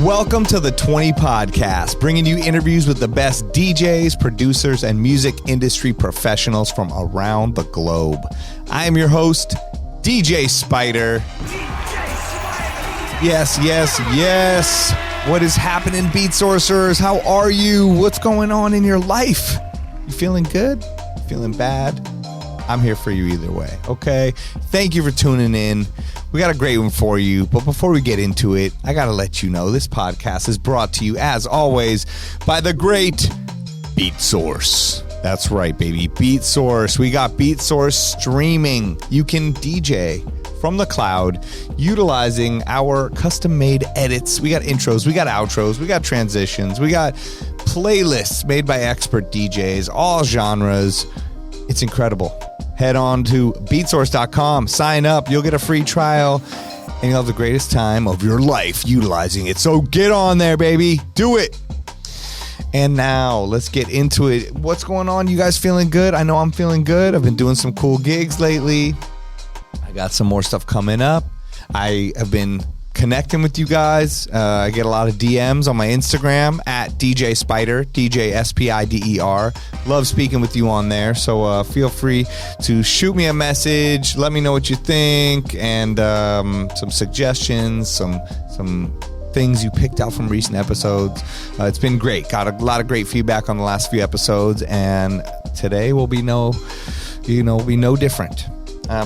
Welcome to the 20 Podcast, bringing you interviews with the best DJs, producers, and music industry professionals from around the globe. I am your host, DJ Spider. Yes. What is happening, Beatsourcers? How are you? What's going on in your life? You feeling good? Feeling bad? I'm here for you either way, okay? Thank you for tuning in. We got a great one for you, but before we get into it, I got to let you know this podcast is brought to you, as always, by the great Beatsource. That's right, baby, Beatsource. We got Beatsource streaming. You can DJ from the cloud utilizing our custom-made edits. We got intros, we got outros, we got transitions, we got playlists made by expert DJs, all genres. It's incredible. Head on to Beatsource.com, sign up, you'll get a free trial, and you'll have the greatest time of your life utilizing it. So get on there, baby. Do it. And now let's get into it. What's going on? You guys feeling good? I know I'm feeling good. I've been doing some cool gigs lately. I got some more stuff coming up. I have been connecting with you guys. I get a lot of DMs on my Instagram at DJ Spider, DJ SPIDER. Love speaking with you on there. So feel free to shoot me a message. Let me know what you think and some suggestions, some things you picked out from recent episodes. It's been great. Got a lot of great feedback on the last few episodes, and today will be no different.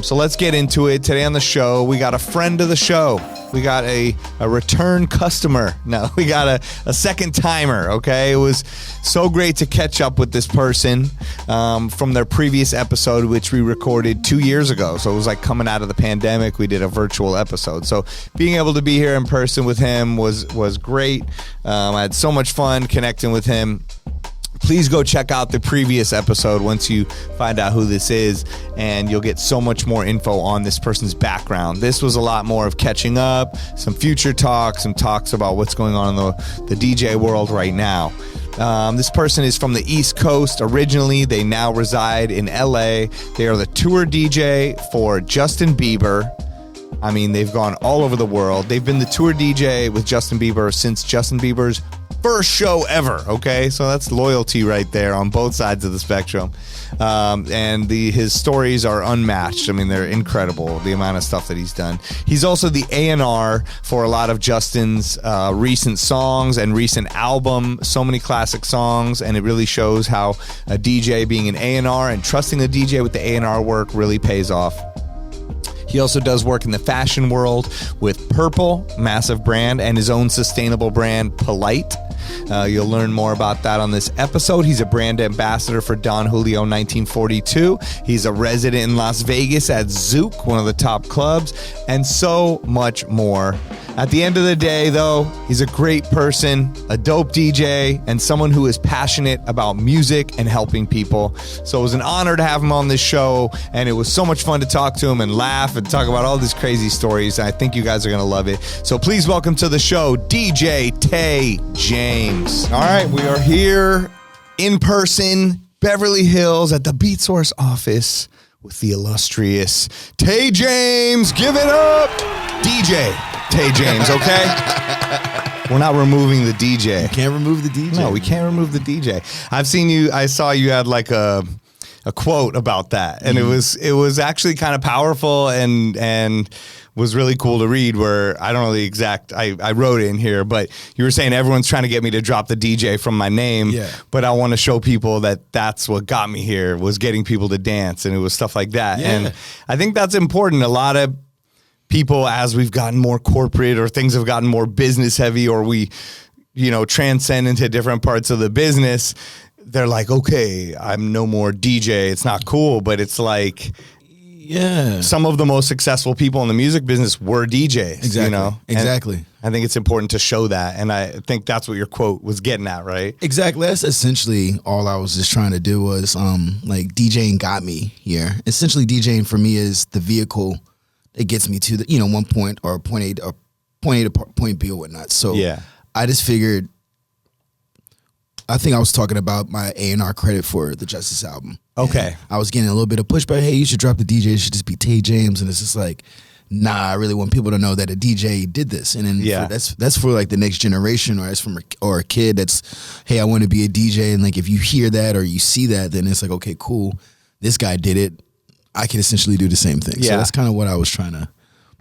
So let's get into it. Today on the show, we got a friend of the show. We got a return customer. No, we got a second timer, okay? It was so great to catch up with this person from their previous episode, which we recorded 2 years ago. So it was like coming out of the pandemic. We did a virtual episode. So being able to be here in person with him was great. I had so much fun connecting with him. Please go check out the previous episode once you find out who this is, and you'll get so much more info on this person's background. This was a lot more of catching up, some future talk, some talks about what's going on in the DJ world right now. This person is from the East Coast originally. They now reside in LA. They are the tour DJ for Justin Bieber. I mean, they've gone all over the world. They've been the tour DJ with Justin Bieber since Justin Bieber's first show ever, okay? So that's loyalty right there on both sides of the spectrum. And his stories are unmatched. I mean, they're incredible, the amount of stuff that he's done. He's also the A&R for a lot of Justin's recent songs and recent album, so many classic songs, and it really shows how a DJ being an A&R and trusting the DJ with the A&R work really pays off. He also does work in the fashion world with Purple, massive brand, and his own sustainable brand, Polite. You'll learn more about that on this episode. He's a brand ambassador for Don Julio 1942. He's a resident in Las Vegas at Zouk, one of the top clubs, and so much more. At the end of the day, though, he's a great person, a dope DJ, and someone who is passionate about music and helping people. So it was an honor to have him on this show, and it was so much fun to talk to him and laugh and talk about all these crazy stories. I think you guys are going to love it. So please welcome to the show, DJ Tay James. All right, we are here in person, Beverly Hills, at the Beatsource office with the illustrious Tay James. Give it up, DJ Tay James, okay? We're not removing the DJ. You can't remove the DJ. No, we can't remove the DJ. I saw you had like a quote about that, and it was actually kind of powerful and was really cool to read, where I don't know the exact, I wrote it in here, but you were saying everyone's trying to get me to drop the DJ from my name, but I want to show people that that's what got me here, was getting people to dance, and it was stuff like that. Yeah. And I think that's important. A lot of people, as we've gotten more corporate or things have gotten more business heavy, or we, transcend into different parts of the business, they're like, okay, I'm no more DJ. It's not cool, but it's like, yeah, some of the most successful people in the music business were DJs. Exactly. Exactly. And I think it's important to show that. And I think that's what your quote was getting at, right? Exactly. That's essentially all I was just trying to do was like DJing got me here. Essentially, DJing for me is the vehicle that gets me to the, one point or point A to point B or whatnot. So yeah, I just figured, I think I was talking about my A&R credit for the Justice album. Okay. And I was getting a little bit of pushback. Hey, you should drop the DJ. It should just be Tay James. And it's just like, nah, I really want people to know that a DJ did this. And then that's for like the next generation, or or a kid that's, hey, I want to be a DJ. And like, if you hear that or you see that, then it's like, okay, cool. This guy did it. I can essentially do the same thing. Yeah. So that's kind of what I was trying to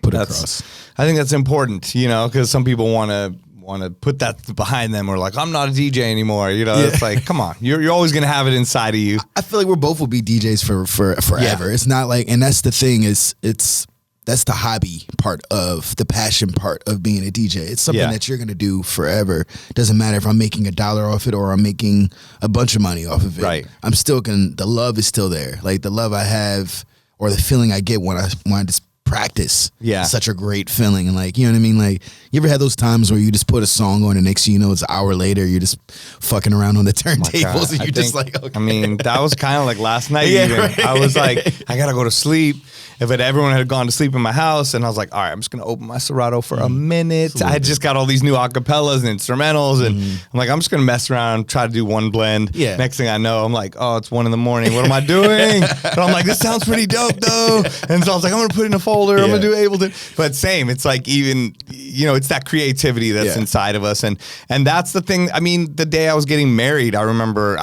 put across. I think that's important, you know, because some people want to put that behind them, or like, I'm not a DJ anymore. You know, it's like, come on, you're always going to have it inside of you. I feel like we're both will be DJs for forever. Yeah. It's not like, and that's the thing that's the hobby part of the passion part of being a DJ. It's something that you're going to do forever. Doesn't matter if I'm making $1 off it or I'm making a bunch of money off of it. Right. I'm still the love is still there. Like the love I have, or the feeling I get when I just practice. Yeah. Such a great feeling. And like, you know what I mean? Like, you ever had those times where you just put a song on and next thing you know, it's an hour later, you're just fucking around on the turntables and you're just like, okay. I mean, that was kind of like last night. Even. Right. I was like, I got to go to sleep. If everyone had gone to sleep in my house, and I was like, all right, I'm just going to open my Serato for a minute. I had just got all these new acapellas and instrumentals, and I'm like, I'm just going to mess around, try to do one blend. Yeah. Next thing I know, I'm like, oh, it's 1 a.m. What am I doing? But I'm like, this sounds pretty dope, though. And so I was like, I'm going to put it in a folder. I'm going to do Ableton. But same, it's like even, you know, it's that creativity that's inside of us. And that's the thing. I mean, the day I was getting married, I remember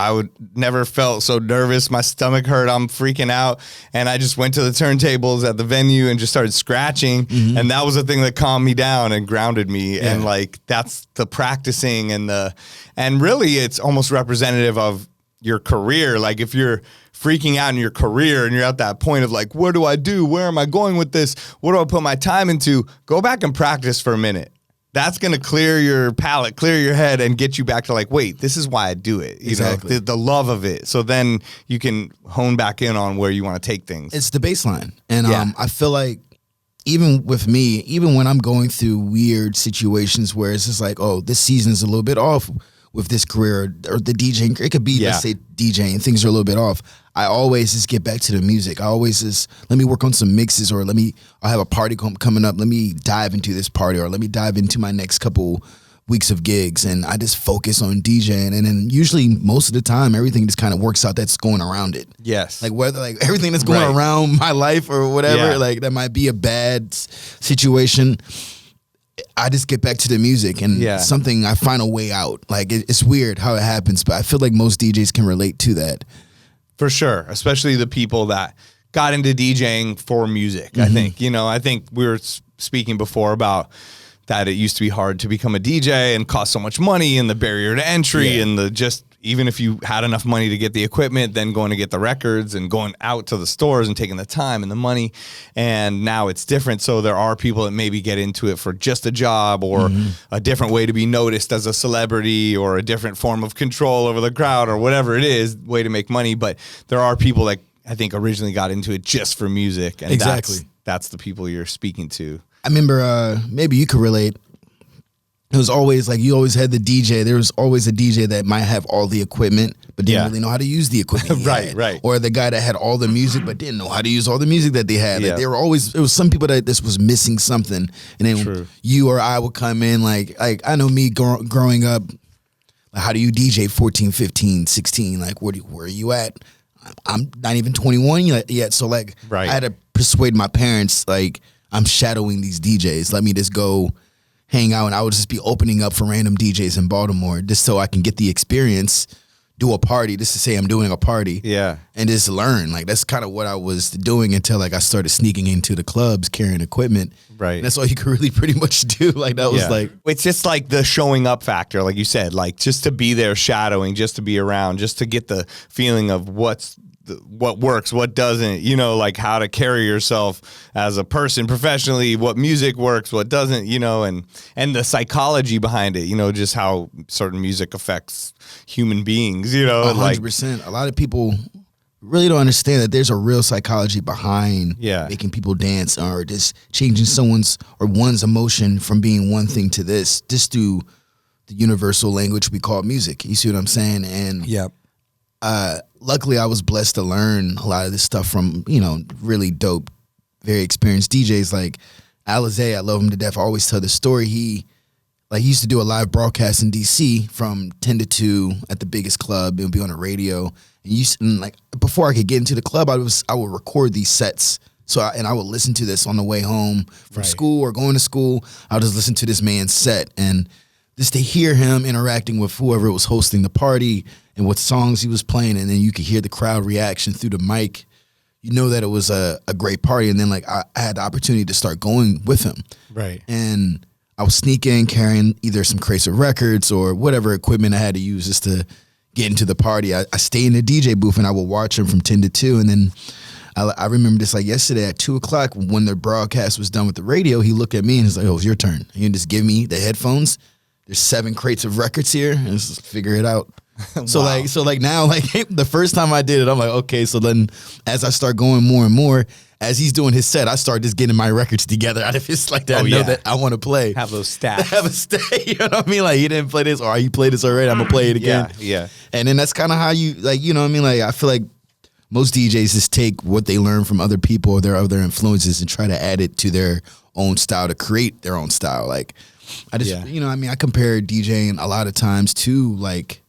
never felt so nervous. My stomach hurt. I'm freaking out. And I just went to the turntable at the venue and just started scratching, and that was the thing that calmed me down and grounded me. And like, that's the practicing and really it's almost representative of your career. Like, if you're freaking out in your career and you're at that point of like, what do I do? Where am I going with this? What do I put my time into? Go back and practice for a minute. That's going to clear your palate, clear your head, and get you back to like, wait, this is why I do it. You know, the love of it. So then you can hone back in on where you want to take things. It's the baseline. And I feel like even with me, even when I'm going through weird situations where it's just like, oh, this season's a little bit off with this career or the DJing, it could be, let's say, DJing, things are a little bit off. I always just get back to the music. I always just, let me work on some mixes, or I'll have a party coming up. Let me dive into this party, or let me dive into my next couple weeks of gigs. And I just focus on DJing. And then usually most of the time, everything just kind of works out that's going around it. Yes. Like whether like everything that's going around my life or whatever, like that might be a bad situation. I just get back to the music and something, I find a way out. Like it's weird how it happens, but I feel like most DJs can relate to that. For sure, especially the people that got into DJing for music. I think, you know, I think we were speaking before about that it used to be hard to become a DJ and cost so much money, and the barrier to entry and the just, even if you had enough money to get the equipment, then going to get the records and going out to the stores and taking the time and the money. And now it's different. So there are people that maybe get into it for just a job, or a different way to be noticed as a celebrity, or a different form of control over the crowd, or whatever it is, way to make money. But there are people that I think originally got into it just for music. And that's the people you're speaking to. I remember, maybe you could relate. It was always like, you always had the DJ. There was always a DJ that might have all the equipment, but didn't really know how to use the equipment. Right. Or the guy that had all the music, but didn't know how to use all the music that they had. Like, there was some people that this was missing something. And then you or I would come in like I know me growing up, like, how do you DJ 14, 15, 16? Like, where are you at? I'm not even 21 yet. So like, I had to persuade my parents, like, I'm shadowing these DJs. Let me just go hang out, and I would just be opening up for random DJs in Baltimore just so I can get the experience, do a party, just to say I'm doing a party. Yeah. And just learn. Like, that's kind of what I was doing until like I started sneaking into the clubs carrying equipment. Right. And that's all you could really pretty much do. Like, that was like, it's just like the showing up factor, like you said, like just to be there shadowing, just to be around, just to get the feeling of what works, what doesn't, you know, like how to carry yourself as a person professionally, what music works, what doesn't, you know, and the psychology behind it, you know, just how certain music affects human beings, you know. 100%. A lot of people really don't understand that there's a real psychology behind making people dance, or just changing one's emotion from being one thing to this, just through the universal language we call music. You see what I'm saying? And luckily, I was blessed to learn a lot of this stuff from, you know, really dope, very experienced DJs like Alizé. I love him to death. I always tell the story. He used to do a live broadcast in DC from 10 to 2 at the biggest club. It would be on the radio. And like, before I could get into the club, I would record these sets So I would listen to this on the way home from school or going to school. I would just listen to this man's set, and just to hear him interacting with whoever was hosting the party and what songs he was playing, and then you could hear the crowd reaction through the mic. You know that it was a great party. And then like I had the opportunity to start going with him. Right. And I was sneaking, carrying either some crates of records or whatever equipment I had to use just to get into the party. I stayed in the DJ booth and I would watch him from 10 to 2. And then I remember this like yesterday at 2 o'clock when the broadcast was done with the radio, he looked at me and he's like, "Oh, it's your turn. You can just give me the headphones. There's 7 crates of records here and just figure it out." So Wow. like now, like the first time I did it, I'm like, okay. So then as I start going more and more, as he's doing his set, I start just getting my records together out of his like that. I know that I want to play. Have those stats. Have a stay. You know what I mean? Like, he didn't play this, or he played this already, I'm gonna play it again. Yeah. And then that's kind of how you, like, you know what I mean? Like, I feel like most DJs just take what they learn from other people or their other influences and try to add it to their own style to create their own style. Like, I just, you know what I mean? I compare DJing a lot of times to like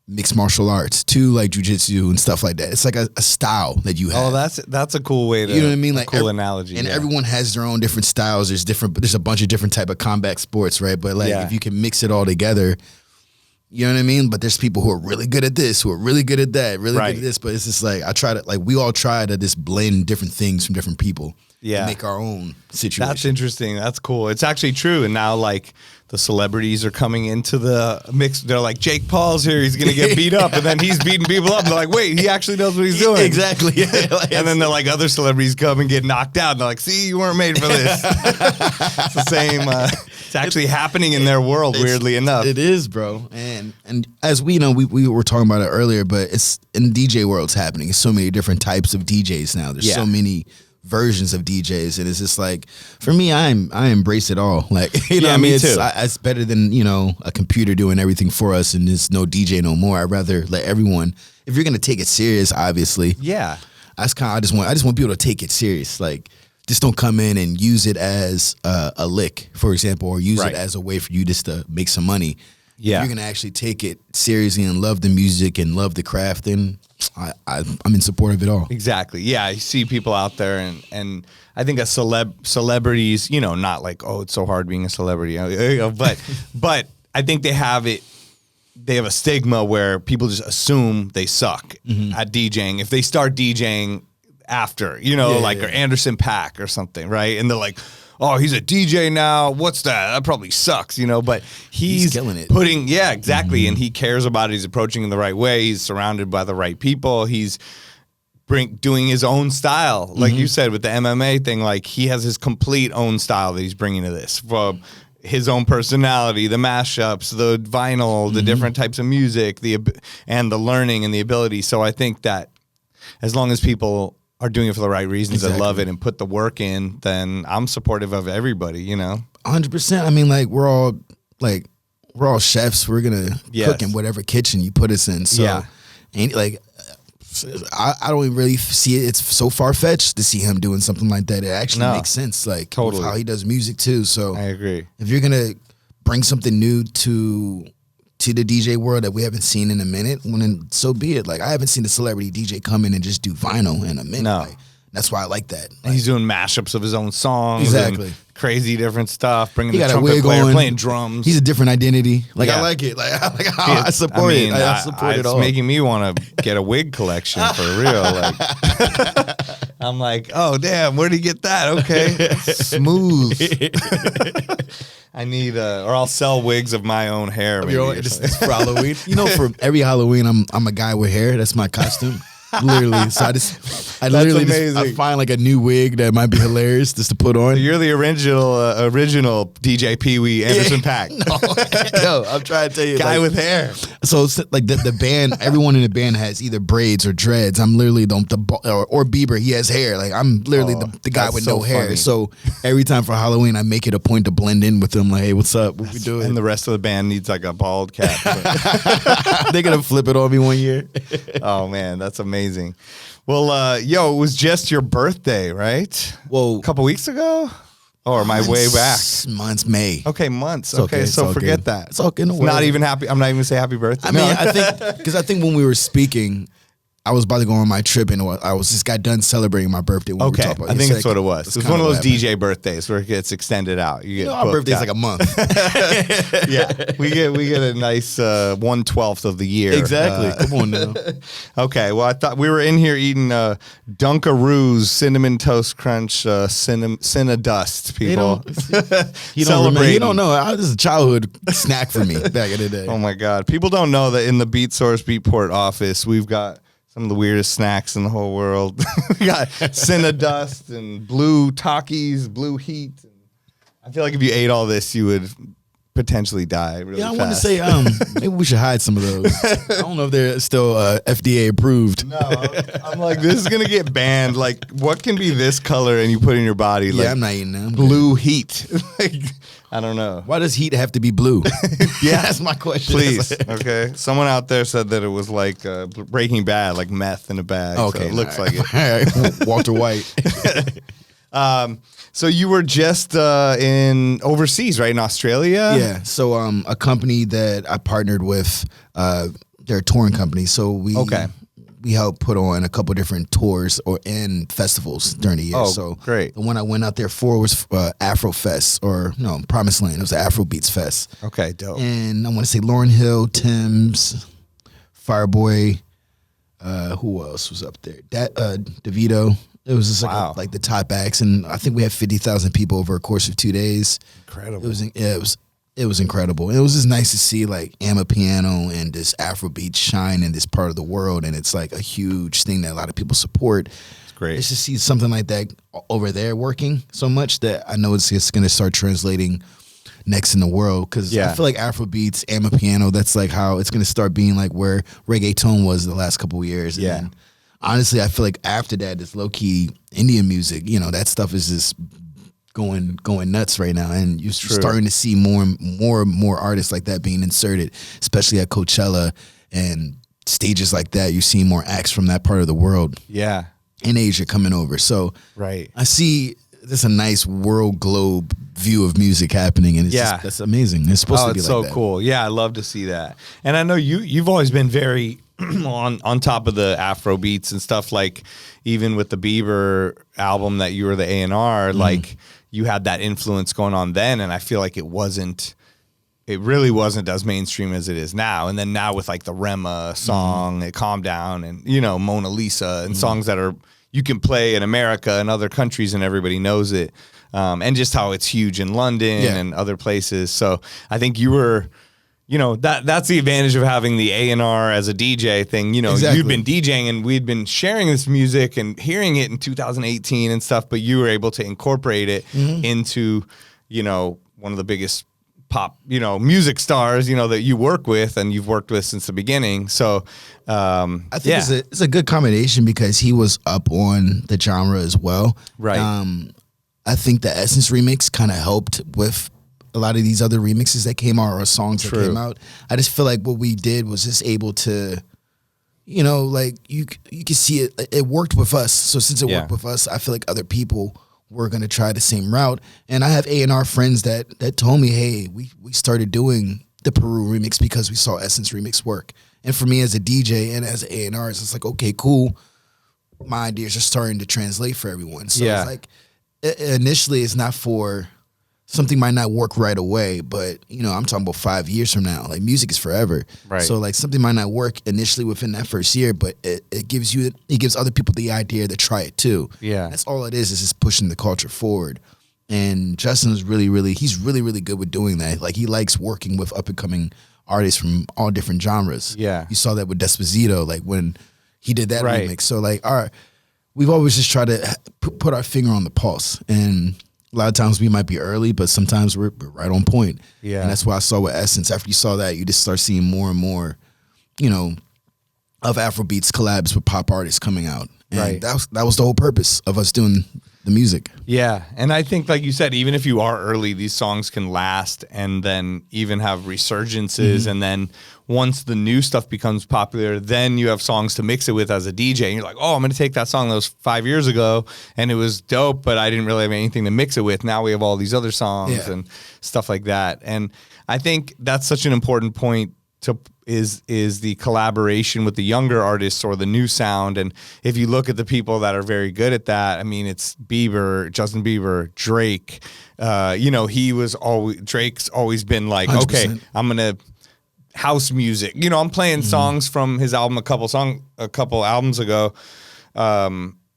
mixed martial arts, to like jujitsu and stuff like that. It's like a style that you have. Oh, that's a cool way to, you know what I mean? Like, cool analogy. And everyone has their own different styles. There's a bunch of different type of combat sports, right? But like, if you can mix it all together, you know what I mean? But there's people who are really good at this, who are really good at that, really good at this. But it's just like, we all try to just blend different things from different people. Yeah. Make our own situation. That's interesting. That's cool. It's actually true. And now like the celebrities are coming into the mix. They're like, Jake Paul's here. He's going to get beat up. And then he's beating people up. And they're like, wait, he actually knows what he's doing. Exactly. Yeah. And then they're like, other celebrities come and get knocked out. And they're like, see, you weren't made for this. It's the same. It's actually happening in their world, weirdly enough. It is, bro. And as we know, we were talking about it earlier, but it's in the DJ world, it's happening. There's so many different types of DJs now. There's so many versions of DJs, and it's just like, for me, I embrace it all. Like, you know what I mean? It's better than, you know, a computer doing everything for us and there's no DJ no more. I'd rather let everyone, if you're gonna take it serious, obviously. Yeah. I just want people to take it serious. Like, just don't come in and use it as a lick, for example, or use it as a way for you just to make some money. Yeah. If you're gonna actually take it seriously and love the music and love the craft, then I'm in support of it all. Exactly. Yeah, I see people out there, and I think celebrities, you know, not like, oh, it's so hard being a celebrity, but I think they have a stigma where people just assume they suck at DJing if they start DJing after, you know, or Anderson .Paak or something, right? And they're like, oh, he's a DJ now. What's that? That probably sucks, you know, but he's killing it. Exactly. And he cares about it. He's approaching it the right way. He's surrounded by the right people. He's doing his own style. Like you said with the MMA thing, like he has his complete own style that he's bringing to this. From his own personality, the mashups, the vinyl, the different types of music, and the learning and the ability. So I think that as long as people are doing it for the right reasons and love it and put the work in, then I'm supportive of everybody, you know? 100%. I mean, like, we're all chefs. We're going to cook in whatever kitchen you put us in. So, and like, I don't really see it. It's so far-fetched to see him doing something like that. It actually makes sense, like, totally, with how he does music, too. So I agree. If you're going to bring something new to the DJ world that we haven't seen in a minute, well, then so be it. Like, I haven't seen a celebrity DJ come in and just do vinyl in a minute. No. Like, that's why I like that. Like, he's doing mashups of his own songs. Exactly. And crazy different stuff. Bringing the trumpet player, playing drums. He's a different identity. Like, I like it. Like, I support it. I support it all. It's making me want to get a wig collection for real. Like, I'm like, oh, damn, where'd he get that? Okay. Smooth. I need, or I'll sell wigs of my own hair. Maybe, just for Halloween. You know, for every Halloween, I'm a guy with hair. That's my costume. Literally. So I literally just find like a new wig that might be hilarious just to put on. So you're the original DJ Pee Wee Anderson .Paak. No, I'm trying to tell you. Guy with hair. So like the band, everyone in the band has either braids or dreads. I'm literally or Bieber, he has hair. Like, I'm literally the guy with no hair. Funny. So every time for Halloween, I make it a point to blend in with them. Like, hey, what's up? What we doing? And the rest of the band needs like a bald cap. They're gonna flip it on me one year. Oh man, that's amazing. Well, it was just your birthday, right? Well, a couple weeks ago? Or am I way back? Months, May. Okay, months. Okay, so forget that. It's okay. Not even happy. I'm not even gonna say happy birthday. I mean, I think when we were speaking, I was about to go on my trip, and I was just got done celebrating my birthday. When we Okay, talked about I think so that's what it was. It was one of those DJ birthdays where it gets extended out. You get our birthday's like a month. Yeah, we get a nice 1/12 of the year. Exactly. Come on now. Okay, well, I thought we were in here eating Dunkaroos, Cinnamon Toast Crunch, Cinnadust, people. You don't know. This is a childhood snack for me back in the day. Oh, my God. People don't know that in the Beatsource Beatport office, we've got some of the weirdest snacks in the whole world. We got Cinnadust and blue Takis, blue heat. I feel like if you ate all this, you would potentially die really fast. I want to say maybe we should hide some of those. I don't know if they're still FDA approved. No, I'm like, this is going to get banned. Like, what can be this color and you put in your body? Like, I'm not eating them. Blue heat. Like, I don't know. Why does heat have to be blue? Yeah, that's my question. Please. Okay. Someone out there said that it was like Breaking Bad, like meth in a bag. Okay. So it looks like it. All right. Walter White. So you were just in overseas, right? In Australia? Yeah. So a company that I partnered with, they're a touring company. So we helped put on a couple different tours and festivals during the year. Oh, so great. The one I went out there for was Afro Fest, or no, Promised Land. It was an Afro Beats Fest. Okay, dope. And I want to say Lauryn Hill, Tim's, Fireboy, who else was up there? DeVito. It was just like the top acts, and I think we had 50,000 people over a course of 2 days. Incredible. It was incredible. It was just nice to see like Amapiano and this Afrobeat shine in this part of the world, and it's like a huge thing that a lot of people support. It's great. It's to see something like that over there working so much that I know it's just going to start translating next in the world, because I feel like Afrobeats, Amapiano, that's like how it's going to start being like where reggaeton was the last couple of years. And then, honestly, I feel like after that, this low-key Indian music, that stuff is just going nuts right now, and you're starting to see more and more artists like that being inserted, especially at Coachella and stages like that. You're seeing more acts from that part of the world, in Asia coming over. So I see there's a nice world globe view of music happening, and it's that's amazing. It's supposed to be like that. It's so cool. Yeah, I love to see that. And I know you've always been very on top of the Afro beats and stuff, like even with the Bieber album that you were the A&R, like you had that influence going on then, and I feel like it really wasn't as mainstream as it is now. And then now with like the Rema song, Calm Down, and Mona Lisa, and songs that you can play in America and other countries and everybody knows it, and just how it's huge in London and other places. So I think you were, that's the advantage of having the A&R as a DJ thing. You'd been DJing and we'd been sharing this music and hearing it in 2018 and stuff, but you were able to incorporate it into, one of the biggest pop, music stars, that you work with and you've worked with since the beginning. So I think it's a good combination, because he was up on the genre as well. Right. I think the Essence remix kind of helped with a lot of these other remixes that came out, or songs that came out. I just feel like what we did was just able to, like you can see it worked with us. So since it worked with us, I feel like other people were going to try the same route. And I have A&R friends that told me, hey, we started doing the Peru remix because we saw Essence remix work. And for me as a DJ and as an A&R, it's just like, okay, cool. My ideas are starting to translate for everyone. So it's like, initially it's not for, something might not work right away, but I'm talking about 5 years from now. Like, music is forever. Right. So like something might not work initially within that first year, but it gives other people the idea to try it too. Yeah. That's all it is just pushing the culture forward. And Justin is he's really good with doing that. Like, he likes working with up and coming artists from all different genres. Yeah. You saw that with Despacito, like when he did that remix. So like, we've always just tried to put our finger on the pulse, and a lot of times we might be early, but sometimes we're right on point. Yeah. And that's why I saw with Essence. After you saw that, you just start seeing more and more, of Afrobeats collabs with pop artists coming out. And that was the whole purpose of us doing the music. Yeah. And I think, like you said, even if you are early, these songs can last and then even have resurgences. And then once the new stuff becomes popular, then you have songs to mix it with as a DJ. And you're like, oh, I'm going to take that song that was 5 years ago and it was dope, but I didn't really have anything to mix it with. Now we have all these other songs and stuff like that. And I think that's such an important point is the collaboration with the younger artists or the new sound. And if you look at the people that are very good at that, I mean, it's Justin Bieber, Drake. Drake's always been like, 100%. Okay, I'm gonna house music. I'm playing songs from his album a couple albums ago.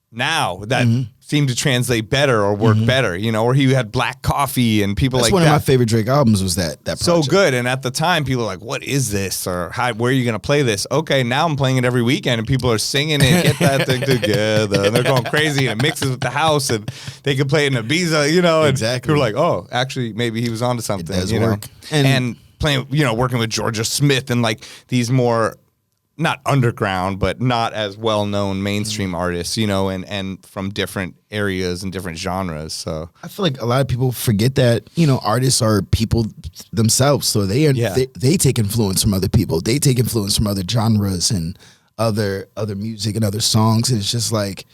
Now that seemed to translate better or work better, or he had Black Coffee and people That's like that. That's one of my favorite Drake albums was that project. So good. And at the time, people were like, what is this? Or where are you going to play this? Okay, now I'm playing it every weekend and people are singing it, get that thing together. And they're going crazy and it mixes with the house and they can play it in Ibiza, and exactly. people are like, oh, actually, maybe he was onto something. It does work. And playing, working with Georgia Smith and like these more, not underground, but not as well-known mainstream artists, and from different areas and different genres. So I feel like a lot of people forget that, artists are people themselves. So they take influence from other people. They take influence from other genres and other music and other songs. And it's just like,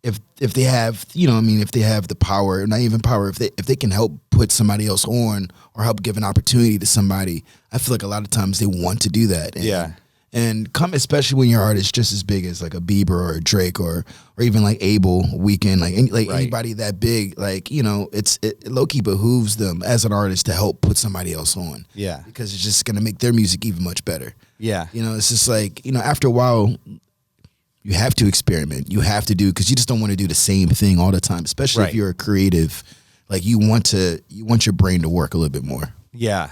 if they have, if they have the power, not even power, if they can help put somebody else on or help give an opportunity to somebody, I feel like a lot of times they want to do that. And especially when your artist just as big as like a Bieber or a Drake or even like Abel, Weeknd, anybody that big, it low-key behooves them as an artist to help put somebody else on. Yeah. Because it's just going to make their music even much better. Yeah. It's just like, after a while, you have to experiment. You have to because you just don't want to do the same thing all the time, especially if you're a creative. Like you want your brain to work a little bit more. Yeah.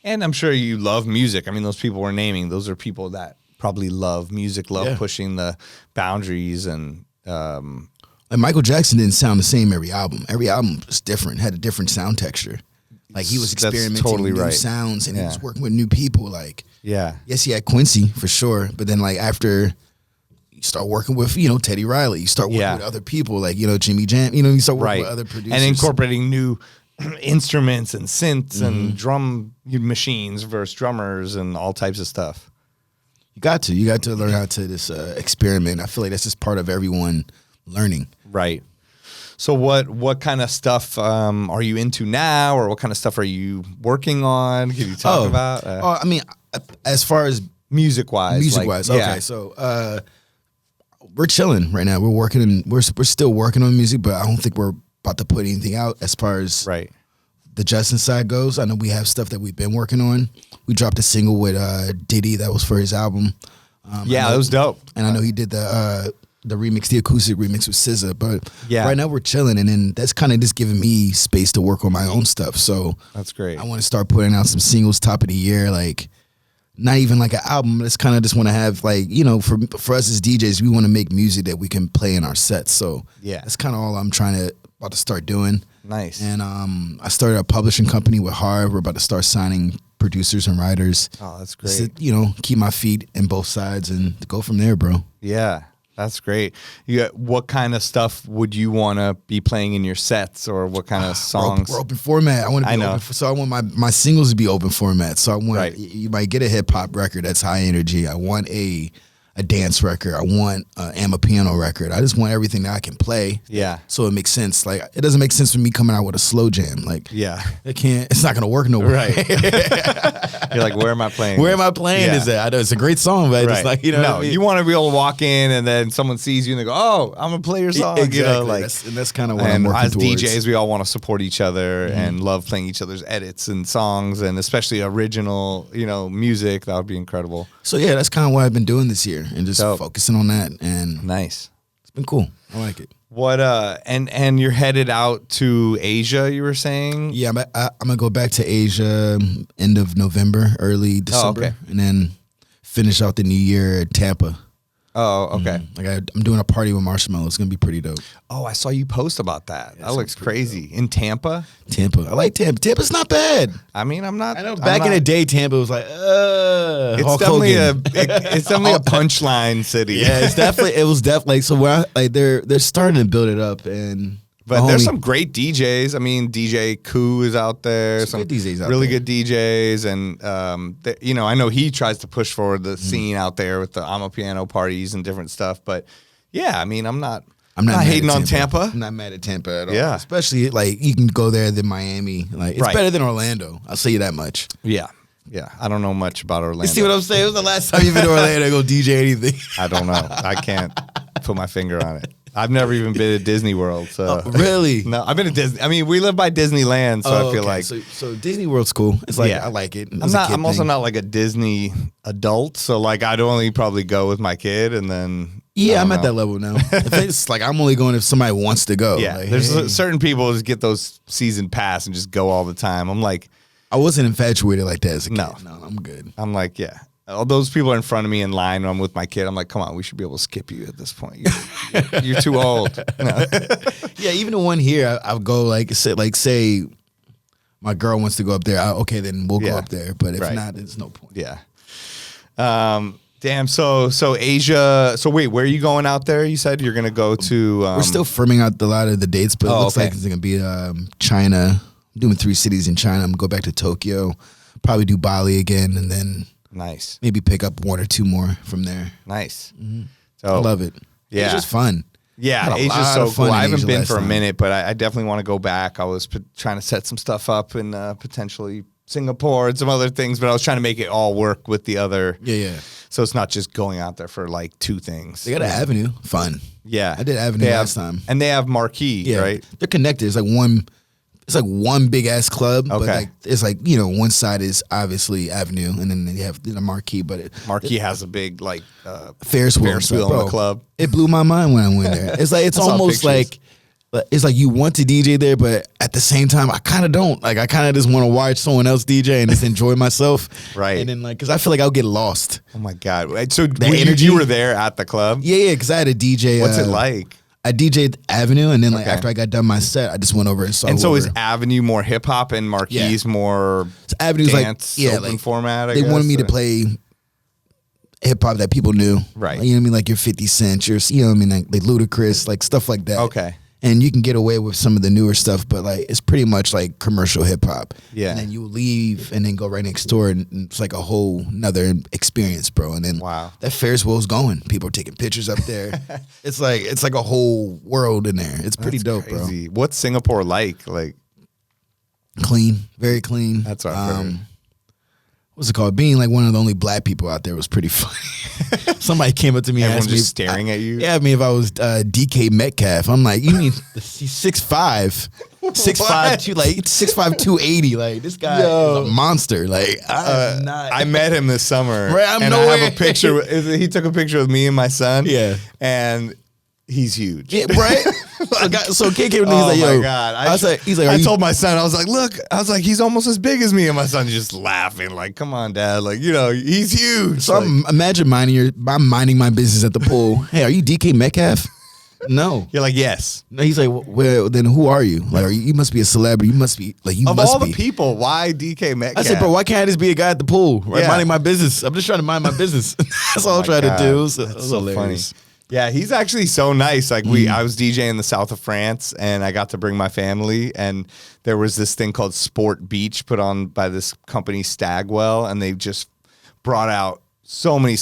And I'm sure you love music. I mean, those people we're naming, those are people that probably love music, love pushing the boundaries. And Michael Jackson didn't sound the same every album. Every album was different, had a different sound texture. Like he was experimenting with new sounds and he was working with new people. Like, yes, he had Quincy for sure. But then after you start working with, Teddy Riley, you start working with other people like, Jimmy Jam, you start working with other producers. And incorporating new instruments and synths and drum machines versus drummers and all types of stuff. You got to learn how to experiment. I feel like that's just part of everyone learning. Right. So what kind of stuff are you into now, or what kind of stuff are you working on? Can you talk about? I mean, as far as music-wise. Okay. So we're chilling right now. We're still working on music, but I don't think we're about to put anything out as far as the Justin side goes. I know we have stuff that we've been working on. We dropped a single with Diddy that was for his album. That was dope. And I know he did the remix, the acoustic remix with SZA. But right now we're chilling, and then that's kind of just giving me space to work on my own stuff. So that's great. I want to start putting out some singles top of the year, like not even like an album. It's kind of just want to have for us as DJs, we want to make music that we can play in our sets. So that's kind of all I'm about to start doing. Nice. And I started a publishing company with Harv. We're about to start signing producers and writers. Oh, that's great. To, keep my feet in both sides and go from there, bro. Yeah, that's great. What kind of stuff would you want to be playing in your sets, or what kind of songs? We're open format. I want to be open. So I want my singles to be open format. So I want you might get a hip hop record that's high energy. I want a dance record. I want an Amapiano record. I just want everything that I can play. Yeah. So it makes sense. Like it doesn't make sense for me coming out with a slow jam. Like it's not gonna work nowhere. Right. You're like, where am I playing? Where am I playing this at? I know it's a great song, but it's like, no, I mean? You want to be able to walk in and then someone sees you and they go, oh, I'm gonna play your song. Exactly. That's kind of what I'm working towards. As DJs, we all want to support each other and love playing each other's edits and songs, and especially original, music. That would be incredible. So yeah, that's kind of what I've been doing this year, and just focusing on that. And nice, it's been cool. I like it. What and you're headed out to Asia, you were saying? Yeah, I'm gonna go back to Asia end of November, early December, and then finish out the new year at Tampa. Oh, okay. I'm doing a party with Marshmello. It's gonna be pretty dope. Oh, I saw you post about that. That looks crazy. In Tampa? Tampa. I like Tampa. Tampa's not bad. I mean, I know back in the day, Tampa was like, it's definitely a punchline city. Yeah, it was definitely so where they're starting to build it up, but there's some great DJs. I mean, DJ Koo is out there. Some good DJs out really there. good DJs, and I know he tries to push forward the scene out there with the Amapiano parties and different stuff. But yeah, I mean, I'm not hating on Tampa. I'm not mad at Tampa at all. Yeah, especially like you can go there than Miami. Like it's better than Orlando. I'll say you that much. Yeah. Yeah, I don't know much about Orlando. You see what I'm saying? It was the last time you've been to Orlando to go DJ anything. I don't know. I can't put my finger on it. I've never even been to Disney World. So really? No, I've been to Disney. I mean, we live by Disneyland, so I feel like so Disney World's cool. It's like I like it. I'm also not like a Disney adult, so like I'd only probably go with my kid, and then I'm at that level now. If it's like I'm only going if somebody wants to go. Yeah, like, there's certain people who just get those season pass and just go all the time. I'm like, I wasn't infatuated like that as a kid. No, I'm good. I'm like, yeah. All those people are in front of me in line when I'm with my kid. I'm like, come on, we should be able to skip you at this point. You're too old. No. Yeah, even the one here, I'll go like say my girl wants to go up there. Okay, then we'll go up there. But if not, there's no point. Yeah. Damn. So Asia. So wait, where are you going out there? You said you're gonna go to. We're still firming out a lot of the dates, but it looks like it's gonna be China. I'm doing 3 cities in China. I'm gonna go back to Tokyo, probably do Bali again, and then. Nice. Maybe pick up 1 or 2 more from there. Nice. Mm-hmm. So I love it. Yeah. It's just fun. Yeah, Asia's so cool. I haven't been for a minute, but I definitely want to go back. I was trying to set some stuff up in potentially Singapore and some other things, but I was trying to make it all work with the other. Yeah. So it's not just going out there for like 2 things. They got an Avenue. Fun. Yeah. I did Avenue last time. And they have Marquee, right? They're connected. It's like one big ass club. Okay. But like it's like, one side is obviously Avenue and then you have the Marquee, but Marquee has a big like Ferris wheel in the club. It blew my mind when I went there. It's like it's almost like it's like you want to DJ there, but at the same time, I kind of don't. Like I kind of just want to watch someone else DJ and just enjoy myself. Right. And then because I feel like I'll get lost. Oh my God. So you were there at the club? Yeah. Because I had a DJ. What's it like? I DJ'd Avenue, and then after I got done my set, I just went over and saw. And so is Avenue more hip hop and Marquee's more Avenue's dance, open format? They wanted me to play hip hop that people knew, right? Like, you know what I mean, like your 50 Cent, your like Ludacris, like stuff like that. Okay. And you can get away with some of the newer stuff, but like it's pretty much like commercial hip hop. Yeah. And then you leave and then go right next door, and it's like a whole nother experience, bro. And then that Ferris wheel's going. People are taking pictures up there. It's like a whole world in there. It's pretty dope, crazy. Bro. What's Singapore like? Like clean, very clean. That's what I've heard. What's it called? Being like one of the only black people out there was pretty funny. Somebody came up to me and asked me, just staring at you. Yeah, I mean, if I was DK Metcalf, I'm like, you mean he's 6'5", 6'5", like 6'5", 280. Like this guy is a monster. Like I met him this summer. Right, I have a picture. He took a picture with me and my son. Yeah, and he's huge. Yeah, right. So Kid came to me. He's like, "Yo, my God!" I told my son, I was like, "Look," I was like, "He's almost as big as me," and my son's just laughing, like, "Come on, Dad!" Like, he's huge. So imagine I'm minding my business at the pool. Hey, are you DK Metcalf? No. You're like, yes. No, he's like, well, then who are you? Like, you must be a celebrity. You must be like you. Of must all be. the people, why DK Metcalf? I said, bro, why can't I just be a guy at the pool, right, minding my business? I'm just trying to mind my business. That's all I'm trying to do. That's so hilarious. Funny. Yeah, he's actually so nice. Like I was DJing in the south of France, and I got to bring my family, and there was this thing called Sport Beach put on by this company Stagwell, and they just brought out so many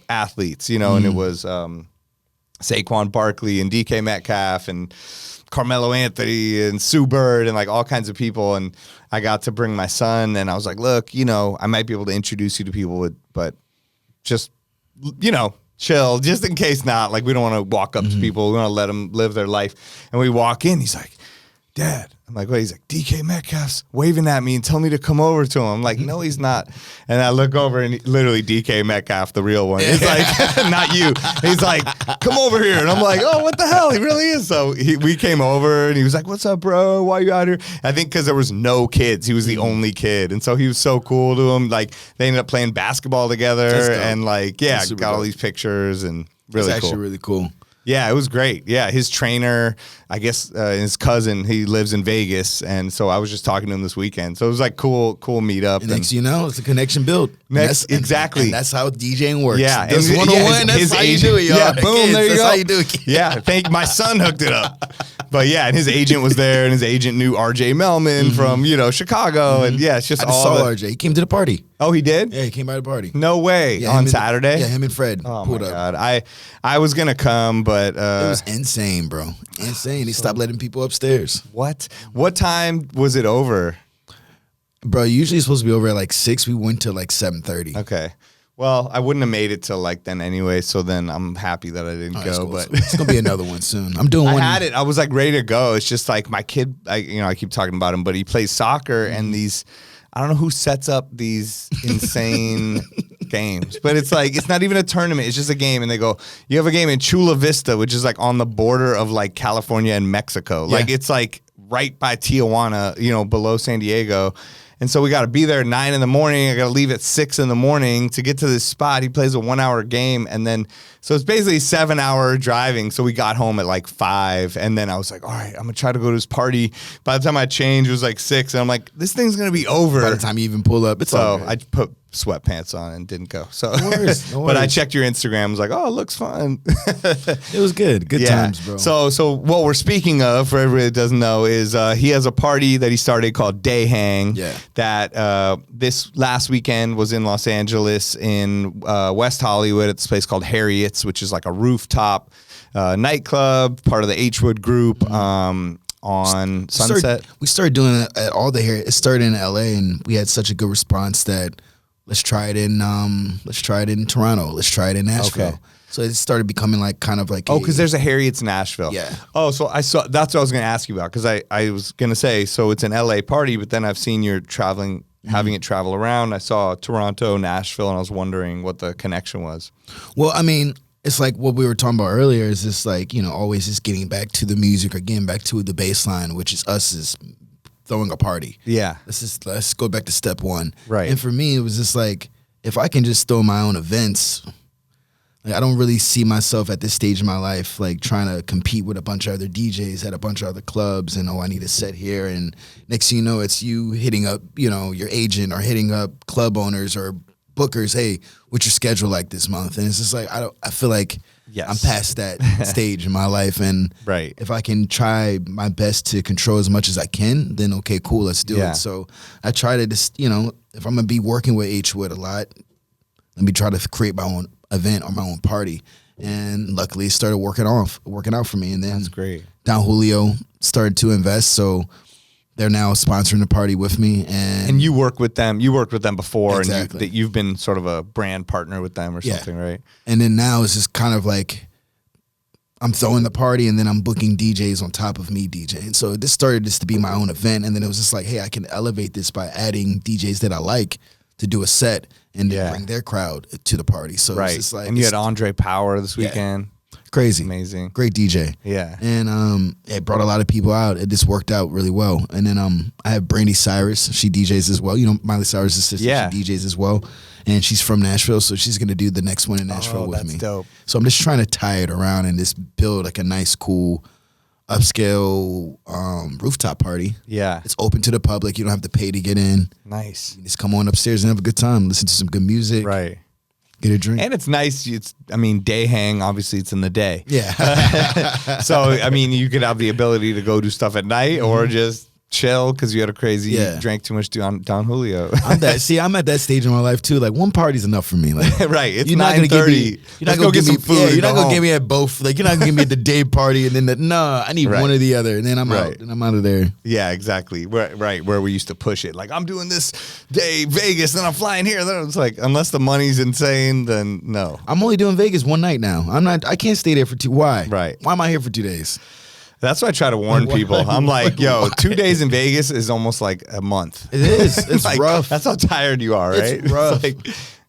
athletes, and it was Saquon Barkley and DK Metcalf and Carmelo Anthony and Sue Bird and like all kinds of people, and I got to bring my son, and I was like, look, I might be able to introduce you to people, but just chill, just in case not. Like, we don't want to walk up to people. We want to let them live their life. And we walk in. He's like, Dad. I'm like, wait. He's like, DK Metcalf's waving at me and telling me to come over to him. I'm like, no, he's not. And I look over and literally DK Metcalf, the real one. He's like, not you. He's like, come over here. And I'm like, oh, what the hell? He really is. So we came over and he was like, what's up, bro? Why are you out here? I think because there was no kids. He was the only kid. And so he was so cool to him. Like, they ended up playing basketball together and like, got all these pictures and really cool. It's actually really cool. Yeah, it was great. Yeah, his trainer, I guess his cousin, he lives in Vegas, and so I was just talking to him this weekend. So it was like cool meetup. And next you know, it's a connection built. Exactly. And that's how DJing works. Yeah. That's 101. That's how you do it, y'all. Yeah, boom, there you go. That's how you do it. Yeah, my son hooked it up. But yeah, and his agent was there, and his agent knew RJ Melman from, Chicago. And yeah, it's just I just saw RJ. He came to the party. Oh, he did? Yeah, he came by the party. No way. Yeah, on Saturday? Yeah, him and Fred pulled up. God. I was going to come, but... it was insane, bro. Insane. They stopped letting people upstairs. What time was it over? Bro, usually it's supposed to be over at like 6. We went till like 7:30. Okay. Well, I wouldn't have made it till like then anyway, so then I'm happy that I didn't go. Cool. But So it's gonna be another one soon. I'm doing I one. had it. I was like ready to go. It's just like my kid, I keep talking about him, but he plays soccer and these, I don't know who sets up these insane games, but it's like, it's not even a tournament. It's just a game. And they go, you have a game in Chula Vista, which is like on the border of like California and Mexico. Yeah. Like it's like right by Tijuana, below San Diego. And so we got to be there at 9 in the morning. I got to leave at 6 in the morning to get to this spot. He plays a 1-hour game. And then, so it's basically 7-hour driving. So we got home at like 5. And then I was like, all right, I'm going to try to go to this party. By the time I changed, it was like 6. And I'm like, this thing's going to be over. By the time you even pull up, it's all So good. I put sweatpants on and didn't go. So, No worries. but I checked your Instagram. I was like, oh, it looks fun. It was good. Good times, bro. So what we're speaking of, for everybody that doesn't know, is he has a party that he started called Day Hang. Yeah. That this last weekend was in Los Angeles in West Hollywood at this place called Harriet's, which is like a rooftop nightclub, part of the H-Wood group. On Sunset. We started doing it at all the hair. It started in LA, and we had such a good response that let's try it in Toronto. Let's try it in Nashville. Okay. So it started becoming like kind of like because there's a Harriet's Nashville. Yeah. Oh, so I saw. That's what I was going to ask you about, because I was going to say, so it's an LA party, but then I've seen you're traveling, having it travel around. I saw Toronto, Nashville, and I was wondering what the connection was. Well, I mean, it's like what we were talking about earlier is just like, always just getting back to the music or getting back to the baseline, which is us is throwing a party. Yeah. Let's go back to step one. Right. And for me, it was just like, if I can just throw my own events, like I don't really see myself at this stage in my life, like trying to compete with a bunch of other DJs at a bunch of other clubs and, I need a set here. And next thing you know, it's you hitting up, your agent or hitting up club owners or bookers, hey, what's your schedule like this month? And it's just like, I feel like Yes. I'm past that stage in my life. And Right. if I can try my best to control as much as I can, then okay, cool, let's do Yeah. it. So I try to just, if I'm going to be working with H-Wood a lot, let me try to create my own event or my own party. And luckily it started working out for me. And then That's great. Don Julio started to invest. So they're now sponsoring the party with me. And you work with them. You worked with them before, Exactly. and you've been sort of a brand partner with them or something, right? And then now it's just kind of like I'm throwing the party and then I'm booking DJs on top of me DJing. So this started just to be my own event. And then it was just like, hey, I can elevate this by adding DJs that I like to do a set and then bring their crowd to the party. So Right. it's just like, And you had Andre Power this Yeah. weekend. crazy. Amazing. Great DJ. Yeah. And it brought a lot of people out. It just worked out really well. And then I have Brandy Cyrus. She DJs as well. Miley Cyrus' sister. Yeah. She DJs as well. And she's from Nashville, so she's gonna do the next one in Nashville with that's me. dope. So I'm just trying to tie it around and just build like a nice, cool, upscale rooftop party. Yeah. It's open to the public. You don't have to pay to get in. Nice. You just come on upstairs and have a good time. Listen to some good music. Right. Get a drink. And it's nice. Day hang, obviously it's in the day. Yeah. So, you could have the ability to go do stuff at night or just chill because you had a crazy, drank too much Don Julio. I'm at that stage in my life too. Like one party's enough for me. Like Right. It's you're not gonna give 9:30. me. You're not gonna get give some me. food. Yeah, and you're not go gonna home. give me at both. Like you're not gonna give me at the day party and then I need Right. one or the other, and then I'm Right. out. And I'm out of there. Yeah, exactly. Right, where we used to push it. Like, I'm doing this day Vegas, then I'm flying here. Then it's like, unless the money's insane, then no. I'm only doing Vegas one night now. I can't stay there for 2. Why? Right. Why am I here for 2 days? That's why I try to warn people. I'm like, yo, 2 days in Vegas is almost like a month. It is. It's Like, rough. That's how tired you are, right? It's rough. like,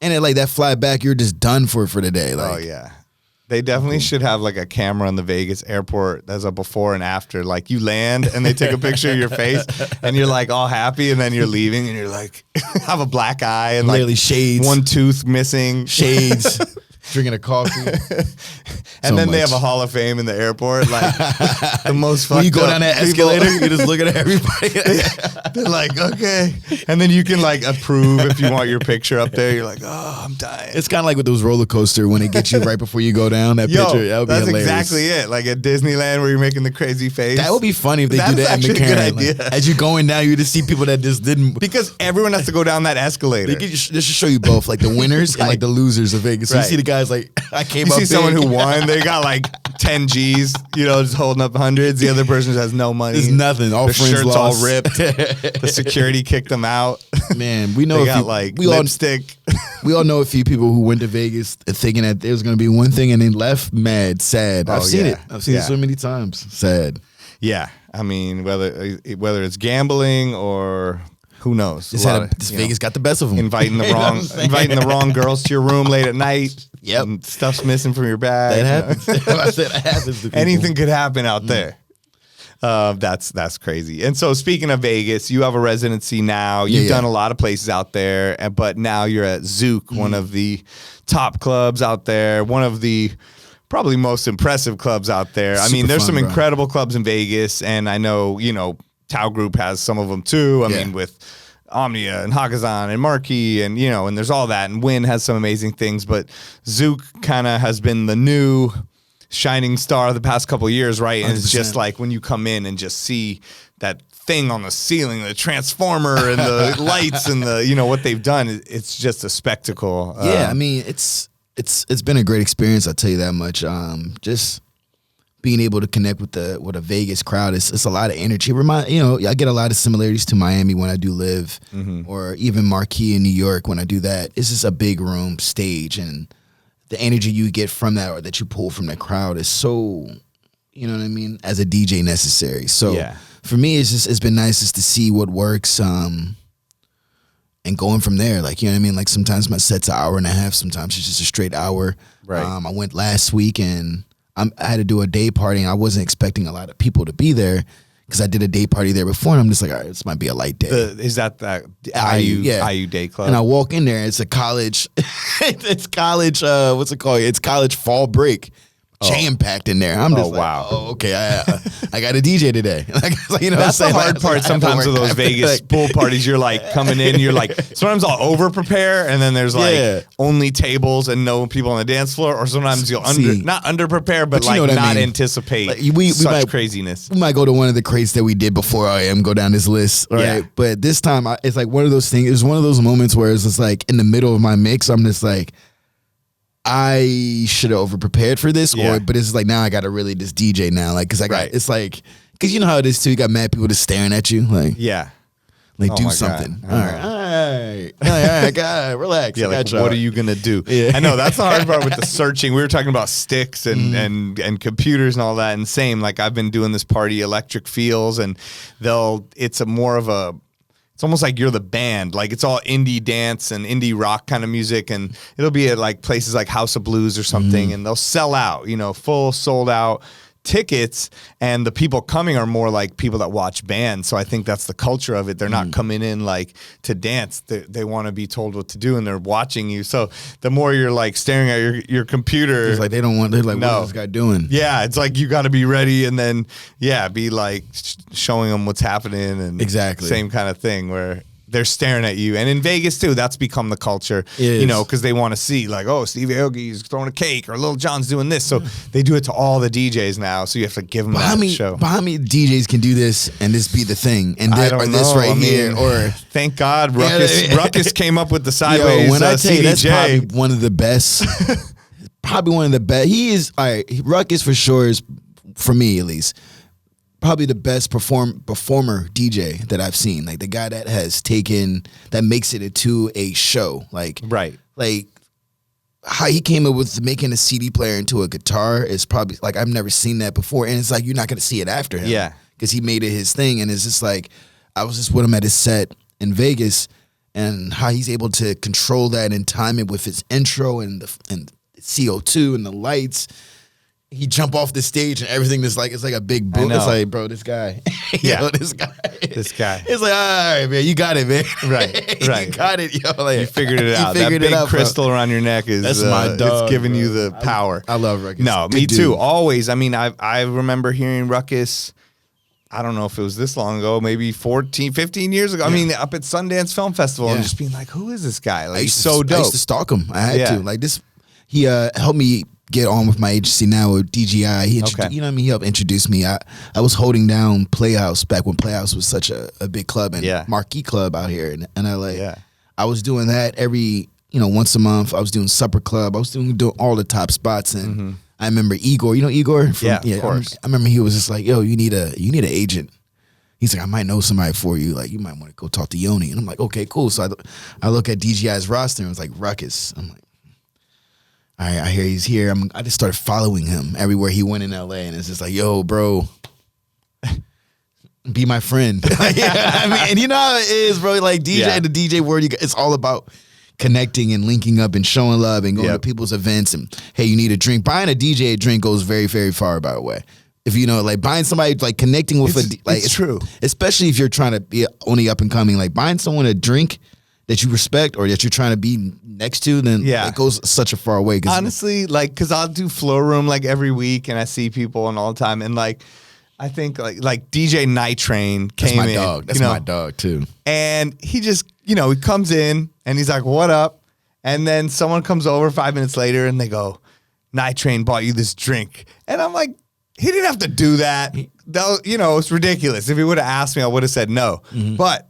And it, like that fly back, you're just done for the day. Like, oh, yeah. They definitely should have like a camera on the Vegas airport as a before and after. Like you land and they take a picture of your face and you're like all happy and then you're leaving and you're like, have a black eye and literally like shades, one tooth missing. shades, drinking a coffee. And So then they much. have a Hall of Fame in the airport, like the most fucked When you go up down that people. escalator, you're just looking at everybody. They're like, okay. And then you can like approve if you want your picture up there. You're like, oh, I'm dying. It's kind of like with those roller coaster when it gets you right before you go down. That picture, that would be that's hilarious. exactly it. Like at Disneyland where you're making the crazy face. That would be funny if they That's do that in actually a good McCarran. idea. Like, as you're going down, you just see people that just didn't. Because everyone has to go down that escalator. They should show you both, like the winners and like the losers of Vegas. So Right. you see the guys like I came you up see someone big. who won, they got like 10 G's, you know, just holding up hundreds. The other person has no money. There's nothing. All Their friends shirt's lost. all ripped. The security kicked them out. Man, we know They a got few, like we lipstick. we all know a few people who went to Vegas thinking that there was going to be one thing and they left mad, sad. I've seen it. I've seen it so many times. Sad. Yeah. I mean, whether it's gambling or who knows. This Vegas got the best of them. Inviting the wrong girls to your room late at night. Yep. And stuff's missing from your bag. That happens. I said that happens to people. Anything could happen out there. That's crazy. And so speaking of Vegas, you have a residency now. You've done a lot of places out there, but now you're at Zouk, one of the top clubs out there, one of the probably most impressive clubs out there. I mean, there's some incredible clubs in Vegas, and I know, Tao Group has some of them too. I mean, with Omnia and Hakazan and Marquee and, and there's all that. And Wynn has some amazing things, but Zouk kind of has been the new shining star the past couple of years, right? And 100%. It's just like when you come in and just see that thing on the ceiling, the transformer and the lights and the, what they've done, it's just a spectacle. Yeah, I mean, it's been a great experience, I'll tell you that much. Just being able to connect with a Vegas crowd, it's a lot of energy. I get a lot of similarities to Miami when I do live, or even Marquee in New York when I do that. It's just a big room stage, and the energy you get from that or that you pull from that crowd is so, you know what I mean, as a DJ necessary. So for me, it's been nice just to see what works, and going from there. Like, you know what I mean? Like sometimes my set's an hour and a half, sometimes it's just a straight hour. Right. I went last week and I had to do a day party, and I wasn't expecting a lot of people to be there because I did a day party there before, and I'm just like, all right, this might be a light day. Is that IU Day Club? And I walk in there, it's a college, it's college, what's it called? It's college fall break. Jam-packed in there. I'm just like, wow. Okay, I got a DJ today. That's the hard part sometimes of those Vegas pool parties. You're like coming in, you're like, sometimes I'll over-prepare, and then there's like only tables and no people on the dance floor, or sometimes you'll not under-prepare, but like not anticipate such craziness. We might go to one of the crates that we did before go down this list, right? But this time, it's like one of those things, it's one of those moments where it's just like in the middle of my mix, I'm just like, I should have over prepared for this, but it's like now I got to really just DJ now, like, cause it's like, cause you know how it is too. You got mad people just staring at you, like, do something. All right, God, relax. Yeah, like, what are you gonna do? I know that's the hard part with the searching. We were talking about sticks and computers and all that, and same. Like I've been doing this party, Electric Feels, and it's almost like you're the band. Like it's all indie dance and indie rock kind of music, and it'll be at like places like House of Blues or something, and they'll sell out, full sold out tickets, and the people coming are more like people that watch bands. So I think that's the culture of it. They're not coming in like to dance. They want to be told what to do, and they're watching you. So the more you're like staring at your computer, it's like they're like, what is this guy doing? Yeah, it's like you got to be ready, and then be like showing them what's happening, and exactly same kind of thing where they're staring at you. And in Vegas too, that's become the culture, because they want to see like, oh, Steve Aoki's throwing a cake or Lil Jon's doing this. So they do it to all the DJs now. So you have to give them that show. But how many DJs can do this and this be the thing? And I don't know. This right here, or thank God Ruckus came up with the sideways. When I tell you, that's CDJ. probably one of the best. Probably one of the best. He is all right. Ruckus for sure is, for me at least, probably the best performer DJ that I've seen. Like the guy that makes it into a show. Like how he came up with making a CD player into a guitar is probably like I've never seen that before. And it's like you're not gonna see it after him. Yeah. Because he made it his thing. And it's just like I was just with him at his set in Vegas, and how he's able to control that and time it with his intro and CO2 and the lights. He jump off the stage and everything is like, it's like a big boom. It's like, bro, this guy. This guy. It's like, all right, man, you got it, man. Right. You got it, yo. Like, you figured it out. That big crystal around your neck is, that's my dog, it's giving bro. you the power. I love Ruckus. No, me too. Always. I mean, I remember hearing Ruckus, I don't know if it was this long ago, maybe 14, 15 years ago. I mean, up at Sundance Film Festival and just being like, who is this guy? Like, he's so dope. I used to stalk him. I had to. Like this, he helped me get on with my agency now with DGI. He you know what I mean? He helped introduce me. I was holding down Playhouse back when Playhouse was such a big club and marquee club out here in LA. I was doing that every once a month. I was doing supper club. I was doing all the top spots. And I remember Igor. You know Igor? Of course. I remember he was just like, yo, you need an agent. He's like, I might know somebody for you. Like, you might want to go talk to Yoni. And I'm like, okay, cool. So I look at DJI's roster and it's like Ruckus. I'm like, all right, I hear he's here. I just started following him everywhere he went in LA. And it's just like, yo, bro, be my friend. I mean, and you know how it is, bro. Like the DJ world, it's all about connecting and linking up and showing love and going to people's events. And hey, you need a drink. Buying a DJ a drink goes very, very far, by the way. If you know, like buying somebody, like connecting with it's true. Especially if you're trying to be only up and coming, like buying someone a drink that you respect or that you're trying to be next to, then it goes such a far way. Honestly, like, because I'll do Flow Room like every week and I see people and all the time. And like, I think like DJ Night Train came in. That's my dog too. And he just, he comes in and he's like, what up? And then someone comes over 5 minutes later and they go, Night Train bought you this drink. And I'm like, he didn't have to do that. It's ridiculous. If he would have asked me, I would have said no. But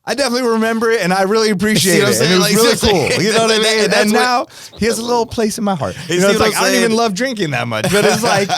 I definitely remember it, and I really appreciate it. And it was really cool. You know what I mean? And now he has a little place in my heart. It's like I don't even love drinking that much, but it's like,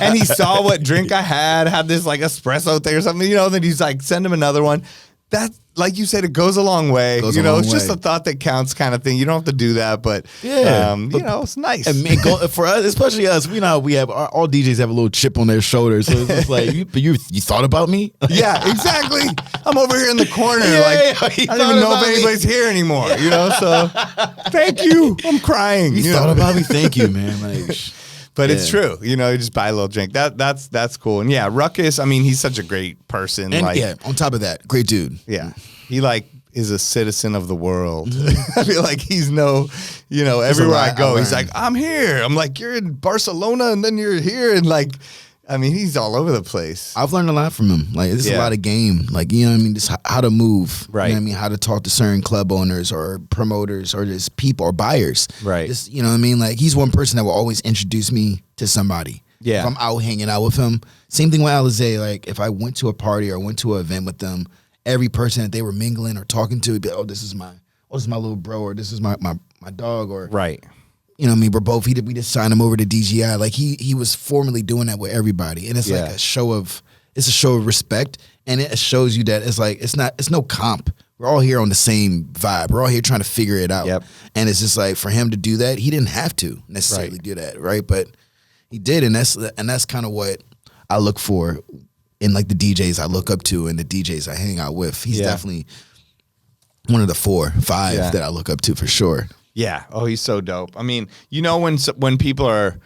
and he saw what drink I had this like espresso thing or something. Then he's like, send him another one. That, like you said, it goes a long way. It's just a thought that counts kind of thing. You don't have to do that, but it's nice. And for us, especially us, we have all DJs have a little chip on their shoulder. So it's just like, you thought about me? Yeah, exactly. I'm over here in the corner. I don't even know if anybody's here anymore. So thank you. I'm crying. You thought about me? Thank you, man. Like. But it's true. You just buy a little drink. That's cool. And yeah, Ruckus, I mean, he's such a great person. And on top of that, great dude. Yeah. He is a citizen of the world. I feel like he's everywhere I go, he's like, I'm here. I'm like, you're in Barcelona and then you're here. And he's all over the place. I've learned a lot from him. Like, it's a lot of game. Like, just how to move. Right. How to talk to certain club owners or promoters or just people or buyers. Right. Just, Like, he's one person that will always introduce me to somebody. Yeah. If I'm out hanging out with him. Same thing with Alizé. Like, if I went to a party or went to an event with them, every person that they were mingling or talking to would be, this is my little bro, or this is my dog, or right. We're both. We just signed him over to DJI. Like he was formally doing that with everybody, and it's like a show of respect, and it shows you that it's no comp. We're all here on the same vibe. We're all here trying to figure it out. Yep. And it's just like for him to do that, he didn't have to necessarily do that, right? But he did, and that's kind of what I look for in like the DJs I look up to and the DJs I hang out with. He's definitely one of the 4, 5 that I look up to for sure. Yeah. Oh, he's so dope. I mean, when people are,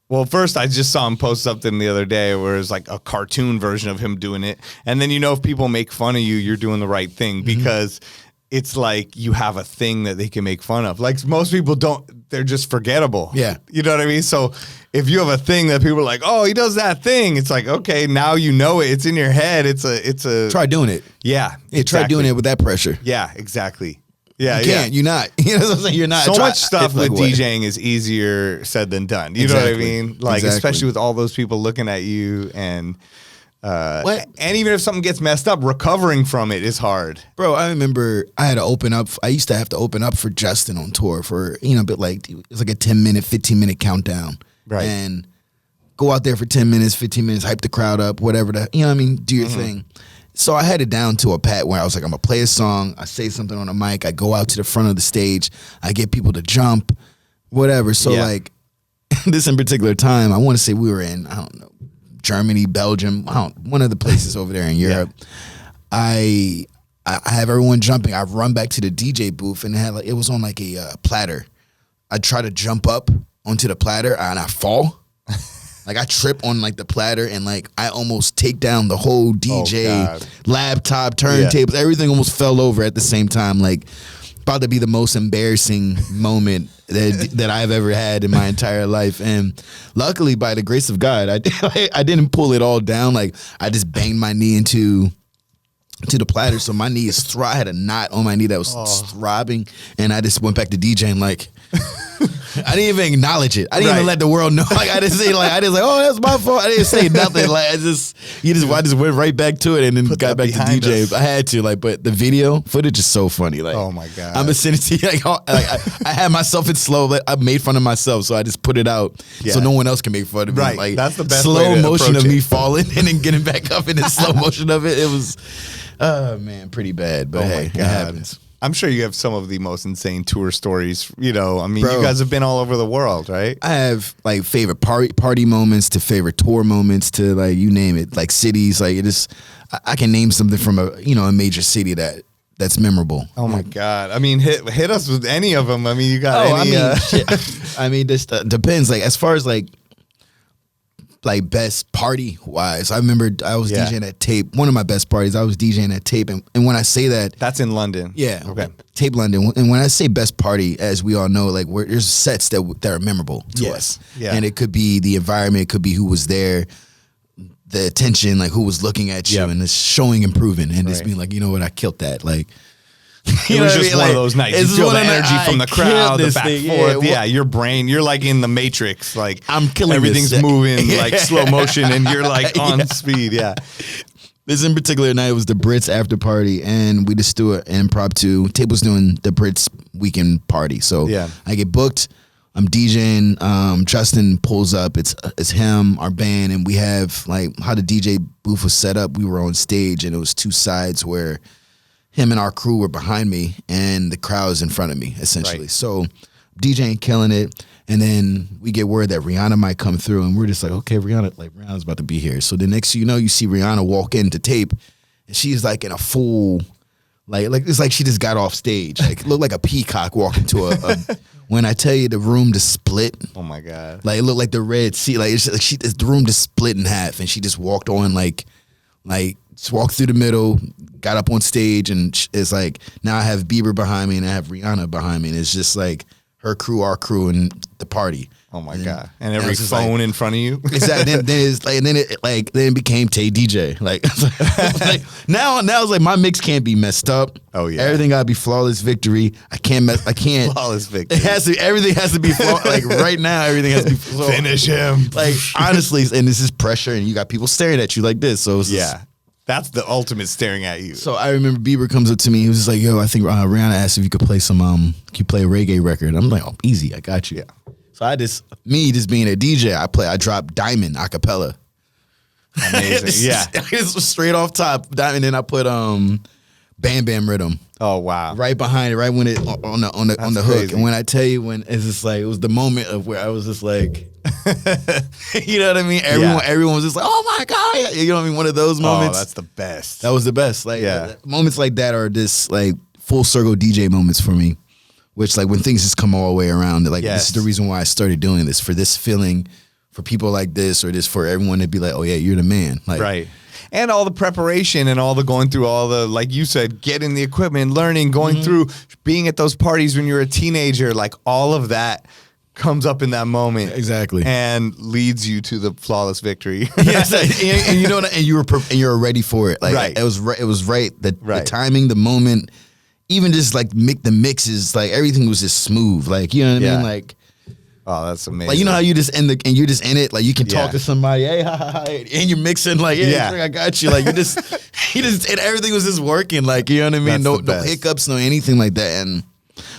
well, first I just saw him post something the other day where it's like a cartoon version of him doing it. And then, if people make fun of you, you're doing the right thing because it's like you have a thing that they can make fun of. Like most people don't, they're just forgettable. Yeah. You know what I mean? So if you have a thing that people are like, oh, he does that thing, it's like, okay, now you know it. It's in your head. It's a try doing it. Yeah. Exactly. Try doing it with that pressure. Yeah, exactly. Yeah, you can't. You're not. You're not. So much stuff with DJing is easier said than done. You know what I mean? Like, especially with all those people looking at you and even if something gets messed up, recovering from it is hard. Bro, I remember I used to have to open up for Justin on tour for, but like, it's like a 10-minute, 15-minute countdown. Right. And go out there for 10 minutes, 15 minutes, hype the crowd up, whatever, do your thing. So I had it down to a pat where I was like, I'm going to play a song, I say something on a mic, I go out to the front of the stage, I get people to jump, whatever. So like, this in particular time, I want to say we were in, I don't know, Germany, Belgium, one of the places over there in Europe. I have everyone jumping. I run back to the DJ booth and it was on like a platter. I try to jump up onto the platter and I fall. Like I trip on like the platter and like I almost take down the whole DJ laptop, turntables, everything almost fell over at the same time. Like about to be the most embarrassing moment that I've ever had in my entire life. And luckily, by the grace of God, I didn't pull it all down. Like I just banged my knee into the platter, so my knee I had a knot on my knee that was throbbing, and I just went back to DJing like. I didn't even acknowledge it. I didn't even let the world know. Like I didn't say oh, that's my fault. I didn't say nothing. Like I just went right back to it and then got back to DJ. I had to but the video footage is so funny. Like, oh my God. I'm gonna send it to you. I had myself in slow. I made fun of myself, so I just put it out so no one else can make fun of me. Right. Like that's the best slow way to motion of it. me falling and then getting back up in the slow motion of it. It was, man, pretty bad. But hey, it happens. I'm sure you have some of the most insane tour stories. You know, I mean, you guys have been all over the world, right? I have like favorite party moments to favorite tour moments to like you name it, like cities. Like it is, I can name something from a major city that's memorable. Oh my God! I mean, hit us with any of them. I mean, you got any? I mean, this depends. Like as far as like best party wise, I remember I was DJing at Tape. One of my best parties, I was DJing at Tape, and when I say that, that's in London. Yeah, okay. Tape London. And when I say best party, as we all know, like there's sets that are memorable to us. Yeah, and it could be the environment, it could be who was there, the attention, like who was looking at you, and it's showing improving, and just being like, you know what, I killed that, like. It was just one of those nights. You feel the energy from the crowd, the back and forth. Yeah, your brain, you're like in the Matrix. Like I'm killing everything's moving like slow motion, and you're like on speed. Yeah. This in particular night was the Brits after party, and we just do an impromptu. Tape was doing the Brits weekend party, so I get booked. I'm DJing. Justin pulls up. It's him, our band, and we have like how the DJ booth was set up. We were on stage, and it was two sides where him and our crew were behind me, and the crowd was in front of me, essentially. Right. So DJing, killing it, and then we get word that Rihanna might come through, and we're just like, okay, Rihanna's about to be here. So the next you know, you see Rihanna walk into Tape, and she's like in a full, like it's like she just got off stage. Like it looked like a peacock walking to a when I tell you the room just split. Oh my God. Like it looked like the Red Sea. Like it's like the room just split in half, and she just walked on like just walked through the middle, got up on stage, and it's like now I have Bieber behind me and I have Rihanna behind me, and it's just like her crew, our crew, and the party. Oh my God! And every phone in front of you. Exactly. then it became Tay DJ. Like now it's like my mix can't be messed up. Oh yeah. Everything gotta be flawless victory. I can't. Flawless victory. Everything has to be like right now. Everything has to be finish him. Like honestly, and this is pressure, and you got people staring at you like this. So it's that's the ultimate staring at you. So I remember Bieber comes up to me. He was just like, "Yo, I think Rihanna asked if you could play some can you play a reggae record?" I'm like, "Oh, easy, I got you." Yeah. So just being a DJ, I drop Diamond a cappella. Amazing. Yeah. It's straight off top. Diamond, and I put Bam Bam Rhythm. Oh wow. Right behind it, right when it on the hook. Crazy. And when I tell you it's just like it was the moment of where I was just like you know what I mean? Everyone was just like, "Oh my God." You know what I mean? One of those moments. Oh, that's the best. That was the best. Like moments like that are just like full circle DJ moments for me. Which like when things just come all the way around, like this is the reason why I started doing this, for this feeling, for people like this, or just for everyone to be like, "Oh yeah, you're the man." Like, right. And all the preparation and all the going through all the, like you said, getting the equipment, learning, going through, being at those parties when you're a teenager, like all of that comes up in that moment. Exactly. And leads you to the flawless victory. Yes, and you know what, and you're ready for it. Like it was right. The timing, the moment. Even just like the mixes, like everything was just smooth. Like, you know what I mean? Like, oh, that's amazing. Like, you know how you just you're just in it. Like you can talk to somebody, hey, ha, ha, ha, and you're mixing like, I got you. Like you just and everything was just working. Like, you know what I mean? No hiccups, no anything like that. And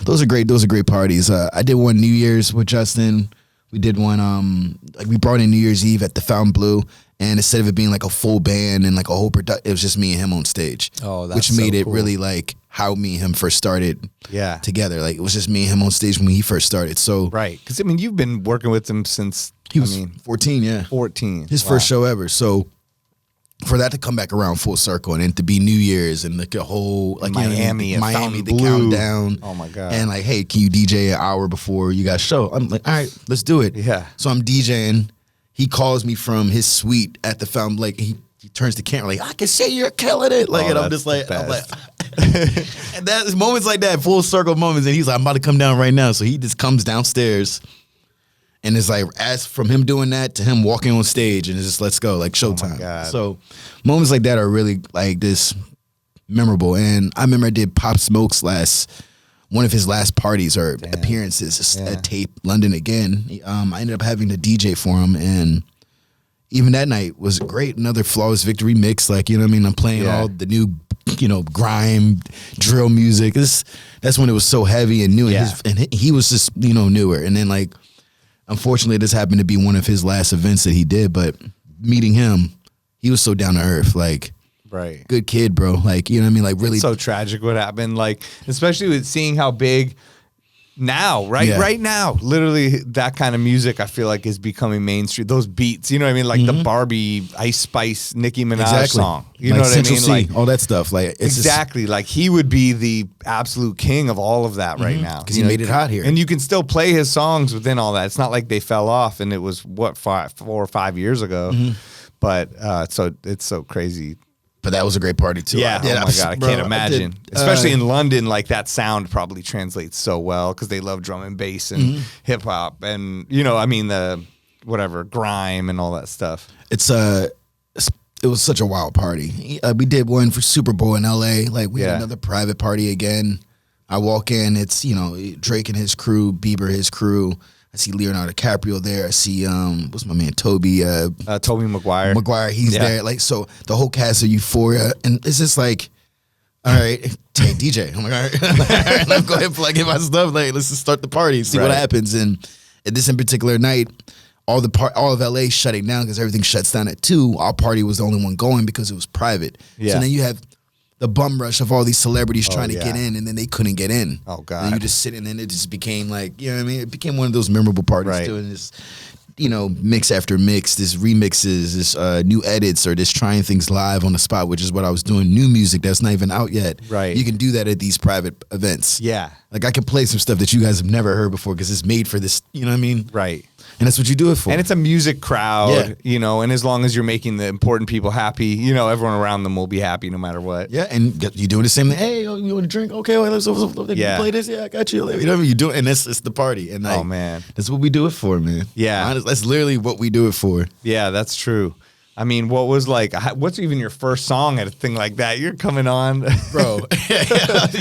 those are great parties. I did one New Year's with Justin. We did one like we brought in New Year's Eve at the Fountain Blue. And instead of it being like a full band and like a whole production, it was just me and him on stage. Oh, that's which made so it cool. really like how me and him first started together. Like it was just me and him on stage when he first started. So right. Because I mean, you've been working with him since he was 14, yeah. 14. His first show ever. So for that to come back around full circle and then to be New Year's and like a whole like Miami, the countdown. Oh my God. And like, hey, can you DJ an hour before you guys show? I'm like, all right, let's do it. Yeah. So I'm DJing. He calls me from his suite at the Fountain. Like he turns the camera, like, I can see you're killing it. Like, and I'm just like, and that's moments like that, full circle moments. And he's like, I'm about to come down right now. So he just comes downstairs, and it's like, as from him doing that to him walking on stage, and it's just let's go, like showtime. Oh my God. So moments like that are really like this memorable. And I remember I did Pop Smoke's one of his last parties or appearances at Tape London again. I ended up having to DJ for him, and even that night was great. Another Flawless Victory mix, like, you know what I mean? I'm playing all the new, you know, grime, drill music. That's when it was so heavy and new, and he was just, you know, newer. And then, like, unfortunately, this happened to be one of his last events that he did, but meeting him, he was so down to earth, like, good kid, bro. Like, you know what I mean? Like, really. It's so tragic what happened, like, especially with seeing how big now, right now, literally that kind of music I feel like is becoming mainstream. Those beats, you know what I mean? Like the Barbie, Ice Spice, Nicki Minaj song. You like know what Central I mean? C, Like all that stuff. Like exactly. Like he would be the absolute king of all of that right now. Because he made it hot here. And you can still play his songs within all that. It's not like they fell off and it was what 4 or 5 years ago. But so it's so crazy. But that was a great party too. Yeah. Oh my God, I can't imagine. Especially in London, like that sound probably translates so well because they love drum and bass and hip hop and, you know, I mean the whatever grime and all that stuff. It was such a wild party. We did one for Super Bowl in LA. Like we had another private party again. I walk in, it's, you know, Drake and his crew, Bieber, his crew. I see Leonardo DiCaprio there. I see what's my man Toby Maguire. Maguire, he's there. Like, so the whole cast of Euphoria, and it's just like, all right, hey DJ. I'm like, all right, let's go ahead and plug in my stuff. Like, let's just start the party, see what happens. And at this in particular night, all of LA shutting down because everything shuts down at 2. Our party was the only one going because it was private. So then you have the bum rush of all these celebrities trying to get in, and then they couldn't get in. Oh God! And you just sitting, and it just became like, you know what I mean? It became one of those memorable parties too, and this, you know, mix after mix, this remixes, this new edits, or just trying things live on the spot, which is what I was doing. New music that's not even out yet. Right. You can do that at these private events. Yeah. Like I can play some stuff that you guys have never heard before because it's made for this. You know what I mean? Right. And that's what you do it for. And it's a music crowd, you know, and as long as you're making the important people happy, you know, everyone around them will be happy no matter what. Yeah, and you doing the same thing. Hey, you want a drink? Okay, well, let's play this. Yeah, I got you. You know what I mean? You do it, and it's the party. And like, oh, man. That's what we do it for, man. Yeah. Honestly, that's literally what we do it for. Yeah, that's true. I mean, what's even your first song at a thing like that? You're coming on. Bro.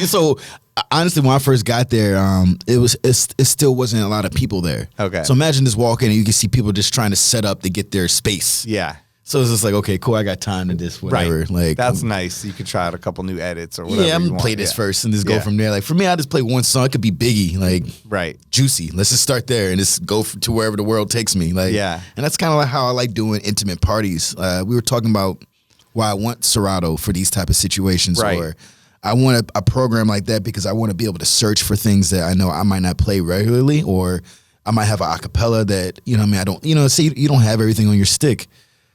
So, honestly, when I first got there, it still wasn't a lot of people there. Okay. So imagine just walking and you can see people just trying to set up to get their space. Yeah. So it's just like, okay, cool, I got time to this, whatever. Right. Like, that's nice. You could try out a couple new edits or whatever. Yeah, I'm gonna play this first and just go from there. Like for me, I just play one song. It could be Biggie, like Juicy. Let's just start there and just go to wherever the world takes me. Like, and that's kind of like how I like doing intimate parties. We were talking about why I want Serato for these type of situations, or I want a program like that because I want to be able to search for things that I know I might not play regularly, or I might have an acapella that, you know what I mean, I don't, you know, say you don't have everything on your stick.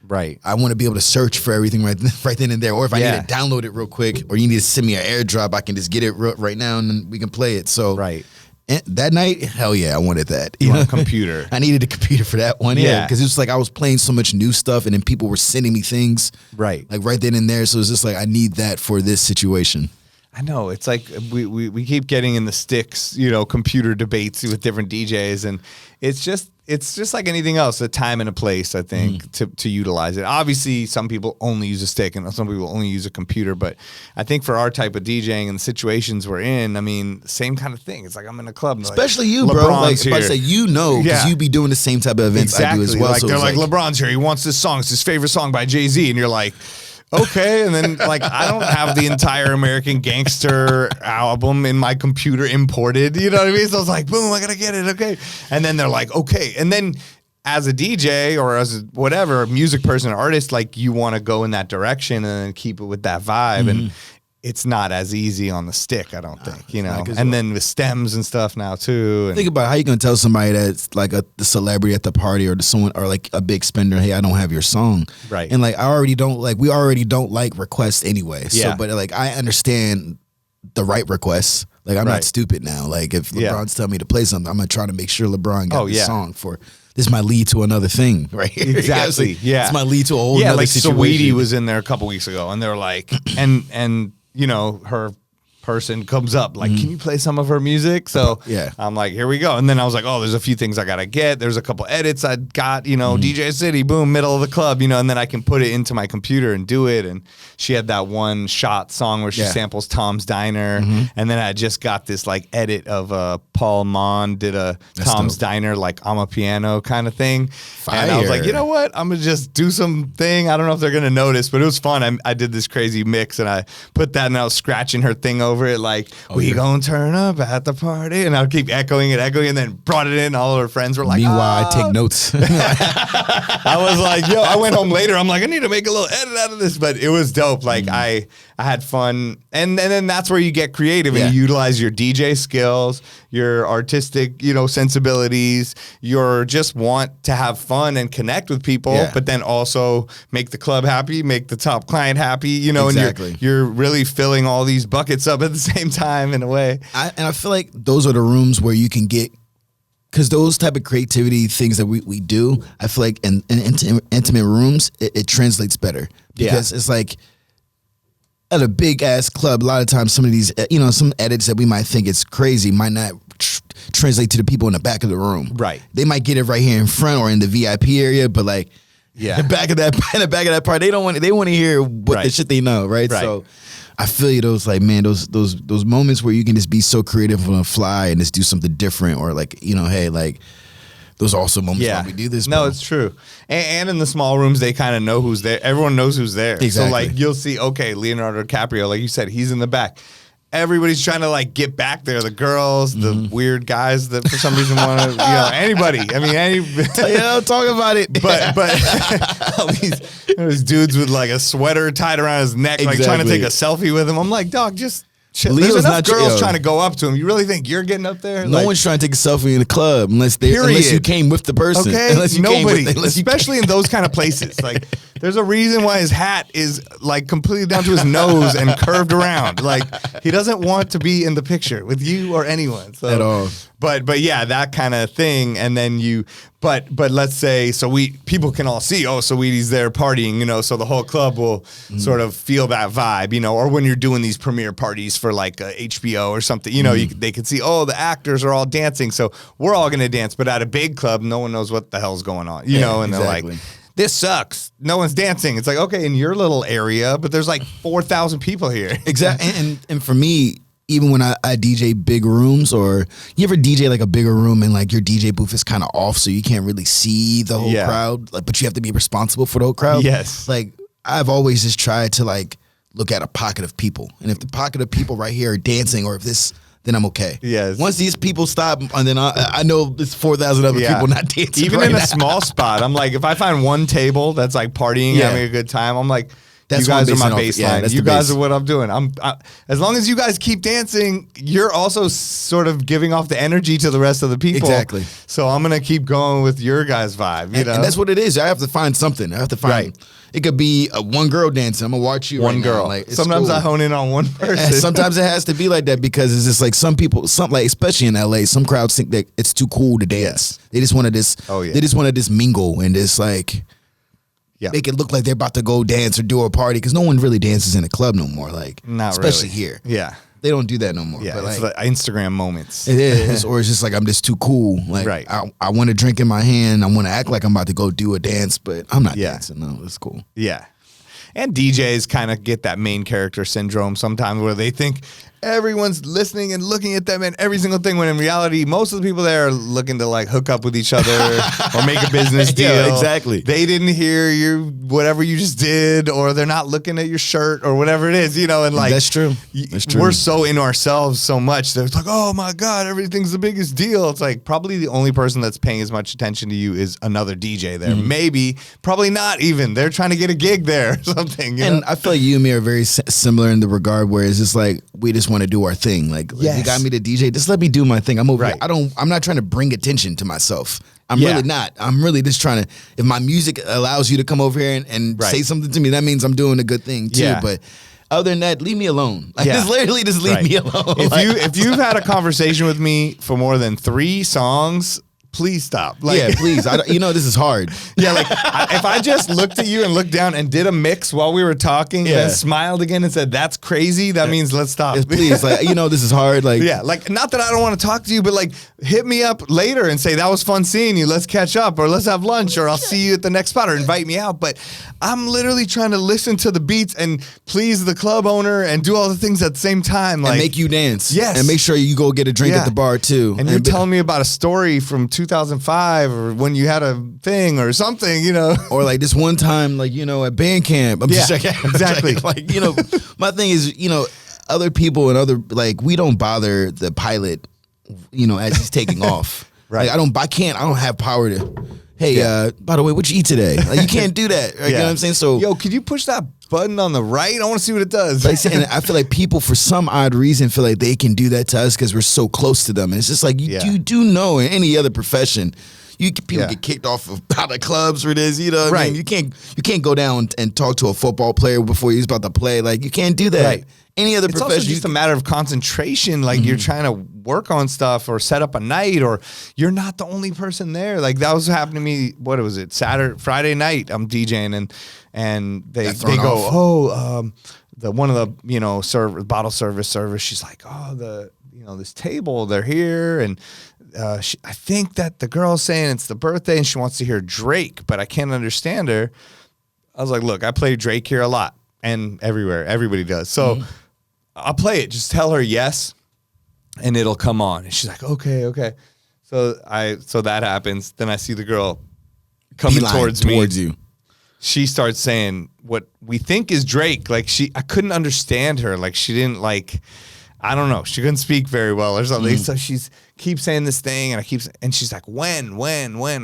Right. I want to be able to search for everything right then and there. Or if I need to download it real quick, or you need to send me an airdrop, I can just get it right now and then we can play it. So and that night, hell yeah, I wanted that. You want a computer. I needed a computer for that one. Yeah. Because it was like I was playing so much new stuff and then people were sending me things. Like right then and there. So it's just like I need that for this situation. I know. It's like we keep getting in the sticks, you know, computer debates with different DJs, and it's just like anything else, a time and a place, I think, to utilize it. Obviously, some people only use a stick and some people only use a computer, but I think for our type of DJing and the situations we're in, I mean, same kind of thing. It's like I'm in a club. Especially like, you, bro. Like, if I say you know, because you be doing the same type of events I do as well. Like, so they're like, LeBron's here. He wants this song. It's his favorite song by Jay-Z. And you're like, okay, and then like I don't have the entire American Gangster album in my computer imported, you know what I mean? So I was like, boom, I gotta get it, okay. And then they're like, okay, and then as a DJ or as a whatever music person, artist, like you want to go in that direction and then keep it with that vibe, and it's not as easy on the stick, I don't think, you know. And then with stems and stuff now too. And think about how you gonna tell somebody that's like the celebrity at the party or someone or like a big spender, hey, I don't have your song, and like we already don't like requests anyway. So, but like I understand the right requests. Like I'm not stupid now. Like if LeBron's telling me to play something, I'm gonna try to make sure LeBron got this song for. This might lead to another thing, right? Exactly. This might lead to a whole other like situation. Saweetie was in there a couple weeks ago, and they were like, and you know her person comes up like, can you play some of her music? So Yeah. I'm like, here we go. And then I was like, oh, there's a few things I got to get. There's a couple edits I got, DJ City, boom, middle of the club, and then I can put it into my computer and do it. And she had that one shot song where she samples Tom's Diner. And then I just got this like edit of Paul Mon did a Tom's Diner, like I'm a piano kind of thing. Fire. And I was like, you know what? I'm going to just do something. I don't know if they're going to notice, but it was fun. I did this crazy mix and I put that and I was scratching her thing over it like, we gonna turn up at the party. And I'll keep echoing it, and then brought it in. All her friends were like, meanwhile, I take notes. I was like, I went home later. I'm like, I need to make a little edit out of this. But it was dope. Like I had fun. And then that's where you get creative and you utilize your DJ skills, your artistic, sensibilities, your just want to have fun and connect with people, but then also make the club happy, make the top client happy, Exactly. and you're really filling all these buckets up at the same time in a way. I feel like those are the rooms where you can get, because those type of creativity things that we do, I feel like in intimate rooms, it translates better. Because it's like, at a big ass club, a lot of times some of these, some edits that we might think it's crazy might not translate to the people in the back of the room. Right. They might get it right here in front or in the VIP area, but like, in the back of that part, they want to hear what the shit they know, right? So I feel you. Those like, man, those moments where you can just be so creative on the fly and just do something different, or like, hey, like. Those are also moments when we do this. No, it's true. And in the small rooms, they kind of know who's there. Everyone knows who's there. Exactly. So, like, you'll see, okay, Leonardo DiCaprio, like you said, he's in the back. Everybody's trying to, like, get back there. The girls, the weird guys that for some reason want to, anybody. I mean, talk about it. But all these dudes with, like, a sweater tied around his neck, like, trying to take a selfie with him. I'm like, dog, just... There's enough girls trying to go up to him. You really think you're getting up there? No one's trying to take a selfie in the club unless you came with the person. Okay, nobody. Especially in those kind of places. Like, there's a reason why his hat is like completely down to his nose and curved around. Like, he doesn't want to be in the picture with you or anyone. So, at all. But yeah, that kind of thing. And then but let's say, people can all see, Saweetie's there partying, so the whole club will sort of feel that vibe, or when you're doing these premiere parties for like HBO or something, they can see, the actors are all dancing. So we're all going to dance. But at a big club, no one knows what the hell's going on, and they're like, this sucks. No one's dancing. It's like, okay, in your little area, but there's like 4,000 people here. Exactly. And for me, even when I DJ big rooms, or you ever DJ like a bigger room and like your DJ booth is kind of off, so you can't really see the whole crowd, like, but you have to be responsible for the whole crowd. Yes. Like, I've always just tried to like look at a pocket of people, and if the pocket of people right here are dancing, or if this, then I'm okay. Yes. Once these people stop, and then I know there's 4,000 other people not dancing. Even right in a now. small spot, I'm like, if I find one table that's like partying, having a good time, I'm like, you guys are my baseline. You guys are what I'm doing. As long as you guys keep dancing, you're also sort of giving off the energy to the rest of the people. Exactly. So I'm gonna keep going with your guys' vibe. You know, and that's what it is. I have to find something. I have to find. It could be one girl dancing. I'm gonna watch you. One girl. Like, sometimes cool. I hone in on one person. And sometimes it has to be like that, because it's just like some people, like especially in LA, some crowds think that it's too cool to dance. They just want to They just want to just mingle and just like. Yeah. Make it look like they're about to go dance or do a party, because no one really dances in a club no more. Like, not especially really. Here. Yeah. They don't do that no more. Yeah, but it's like Instagram moments. It is. Or it's just like, I'm just too cool. Like, right. I want a drink in my hand. I want to act like I'm about to go do a dance, but I'm not dancing. No, it's cool. Yeah. And DJs kind of get that main character syndrome sometimes, where they think everyone's listening and looking at them and every single thing, when in reality, most of the people there are looking to like hook up with each other or make a business deal. Yeah, exactly. They didn't hear whatever you just did, or they're not looking at your shirt or whatever it is, and like, that's true. That's true. We're so in ourselves so much that it's like, oh my God, everything's the biggest deal. It's like, probably the only person that's paying as much attention to you is another DJ there. Maybe, probably not even. They're trying to get a gig there or something. And I feel like you and me are very similar in the regard where it's just like, we just want to do our thing. Like, you got me to DJ, just let me do my thing. I'm over here. I'm not trying to bring attention to myself. I'm really not. I'm really just trying to, if my music allows you to come over here and say something to me, that means I'm doing a good thing too. Yeah. But other than that, leave me alone. Like, just literally just leave me alone. If you've had a conversation with me for more than 3 songs, please stop. Like, yeah, please. This is hard. Yeah, like if I just looked at you and looked down and did a mix while we were talking, then smiled again and said, "That's crazy," that means let's stop. Please, like, this is hard. Like, yeah, like not that I don't want to talk to you, but like hit me up later and say that was fun seeing you. Let's catch up, or let's have lunch, or I'll see you at the next spot, or invite me out. But I'm literally trying to listen to the beats and please the club owner and do all the things at the same time, like and make you dance. Yes, and make sure you go get a drink at the bar too. And you're telling me about a story from 2005 or when you had a thing or something, or like this one time, like at band camp. I'm just checking. Exactly. Like my thing is, other people and other we don't bother the pilot, as he's taking off. Right. Like, I don't have power to. Hey, by the way, what you eat today? Like, you can't do that. Right? You know what I'm saying? So, yo, could you push that button on the right? I want to see what it does. And I feel like people, for some odd reason, feel like they can do that to us because we're so close to them. And it's just like you do know in any other profession, people get kicked off of out of clubs for this. You know what I mean? You can't go down and talk to a football player before he's about to play. Like, you can't do that. Right. Any other it's profession, also just a matter of concentration. Like you're trying to work on stuff or set up a night, or you're not the only person there. Like that was happening to me. What was it? Friday night. I'm DJing and they go, the one of the bottle service. She's like, this table, they're here, and I think that the girl's saying it's the birthday and she wants to hear Drake, but I can't understand her. I was like, look, I play Drake here a lot and everywhere. Everybody does. So. I'll play it. Just tell her yes, and it'll come on. And she's like, okay. So that happens. Then I see the girl coming towards me. You. She starts saying what we think is Drake. Like I couldn't understand her. Like she didn't I don't know. She couldn't speak very well or something. So she's keeps saying this thing, and she's like, when?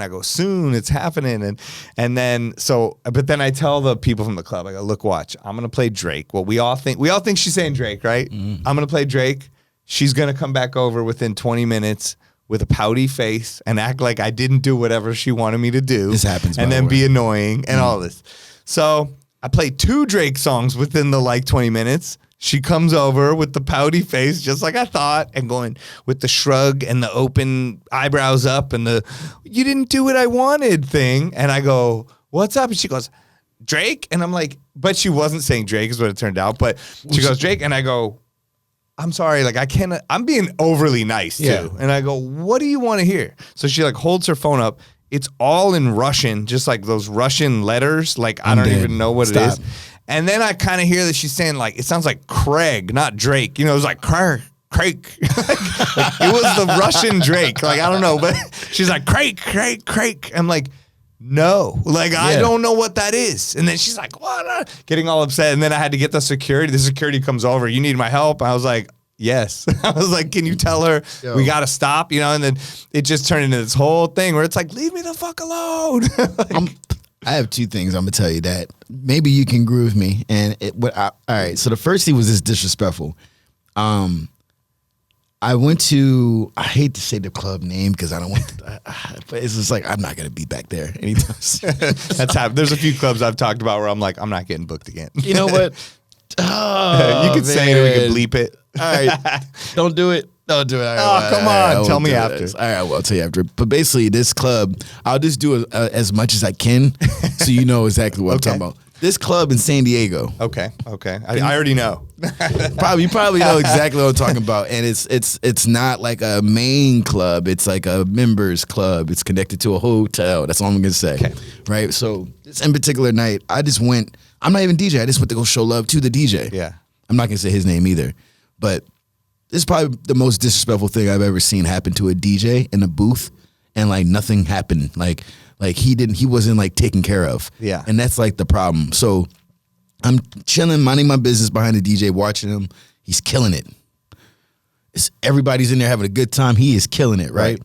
I go, soon, it's happening. And then but then I tell the people from the club, I go, look, watch, I'm gonna play Drake. Well, we all think she's saying Drake, right? I'm gonna play Drake. She's gonna come back over within 20 minutes with a pouty face and act like I didn't do whatever she wanted me to do. This happens, and then be annoying and all this. So I played 2 Drake songs within the 20 minutes. She comes over with the pouty face, just like I thought, and going with the shrug and the open eyebrows up and the "you didn't do what I wanted" thing. And I go, "What's up?" And she goes, "Drake." And I'm like, but she wasn't saying Drake, is what it turned out. But she goes, "Drake." And I go, "I'm sorry, I can't." I'm being overly nice too. Yeah. And I go, "What do you want to hear?" So she holds her phone up. It's all in Russian, just like those Russian letters. I don't even know what it is. And then I kind of hear that she's saying it sounds like Craig, not Drake. It was like Craig. It was the Russian Drake. I don't know, but she's like Craig. I'm like, no, I don't know what that is. And then she's like, what? Getting all upset. And then I had to get the security. The security comes over. You need my help? I was like, yes. I was like, can you tell her we got to stop? And then it just turned into this whole thing where it's like, leave me the fuck alone. I have 2 things I'm gonna tell you that maybe you can groove me. And all right. So the first thing was this disrespectful. I went to, I hate to say the club name because I don't want to, but it's just I'm not gonna be back there anytime soon. That's happened. There's a few clubs I've talked about where I'm like, I'm not getting booked again. You know what? You could say it or we could bleep it. All right. Don't do it. Don't do it. Right, come on. Tell me after. All right, well, I'll tell you after. But basically, this club, I'll just do as much as I can so you know exactly what I'm talking about. This club in San Diego. Okay. I already know. You probably know exactly what I'm talking about. And it's not like a main club. It's like a members club. It's connected to a hotel. That's all I'm going to say. Okay. Right? So this in particular night, I just went, I'm not even DJ. I just went to go show love to the DJ. Yeah. I'm not going to say his name either. But this is probably the most disrespectful thing I've ever seen happen to a DJ in a booth, and nothing happened. He wasn't taken care of. Yeah. And that's the problem. So I'm chilling, minding my business behind the DJ, watching him. He's killing it. Everybody's in there having a good time. He is killing it, right?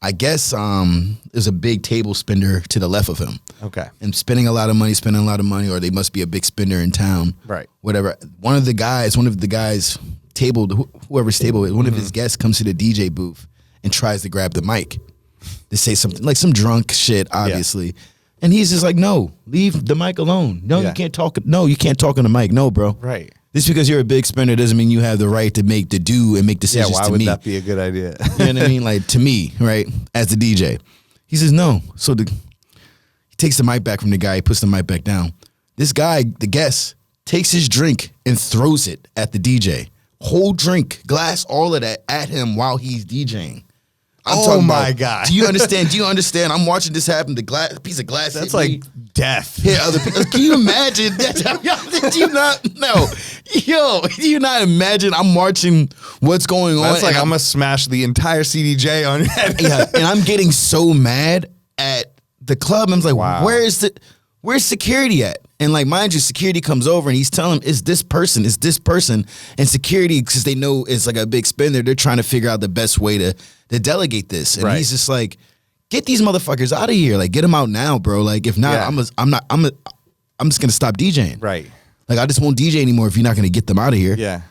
I guess there's a big table spender to the left of him. Okay. And spending a lot of money, or they must be a big spender in town. Right. Whatever. One of the guys table, whoever's table is, one of his guests comes to the DJ booth and tries to grab the mic to say something, some drunk shit, obviously. Yeah. And he's just like, no, leave the mic alone. No, you can't talk. No, you can't talk on the mic. No, bro. Right. Just because you're a big spender doesn't mean you have the right to make decisions why to would me. that be a good idea? You know what I mean? Like, to me, right, as the DJ. He says no. So he takes the mic back from the guy. He puts the mic back down. This guy, the guest, takes his drink and throws it at the DJ. Whole drink, glass, all of that at him while he's DJing. Oh my God. Do you understand? Do you understand? I'm watching this happen. The piece of glass. That's like death. Hit other people. Can you imagine? Do you not? No. Yo, do you not imagine? I'm watching what's going on. That's like I'm gonna smash the entire CDJ on your head. Yeah, and I'm getting so mad at the club. I'm like, wow. Where's security at? And like, mind you, security comes over and he's telling him, it's this person. And security, because they know it's like a big spender, they're trying to figure out the best way to delegate this. And he's just like, get these motherfuckers out of here. Like, get them out now, bro. Like, if not, I'm just gonna stop DJing. Right. Like, I just won't DJ anymore if you're not gonna get them out of here. Yeah.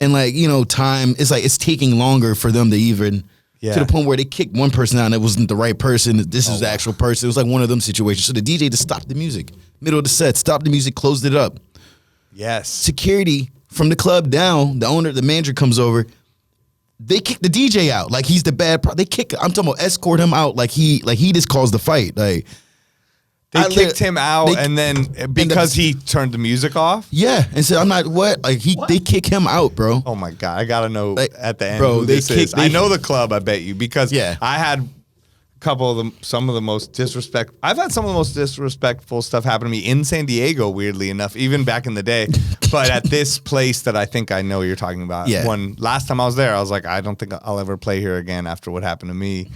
And like, time, it's taking longer for them to even to the point where they kicked one person out and it wasn't the right person. This is the actual person. It was like one of them situations. So the DJ just stopped the music, middle of the set, stopped the music, closed it up. Yes. Security from the club down, the manager comes over. They kick the DJ out like he's the bad. I'm talking about escort him out like he just caused the fight. Like they kicked him out, and then because he turned the music off. Yeah, and said, "I'm not what." Like they kick him out, bro. Oh my God, I gotta know at the end, bro. Who this is. I know the club. I bet you because I had a couple of them. Some of the most disrespect. I've had some of the most disrespectful stuff happen to me in San Diego. Weirdly enough, even back in the day, but at this place that I think I know you're talking about. Yeah. Last time I was there, I was like, I don't think I'll ever play here again after what happened to me.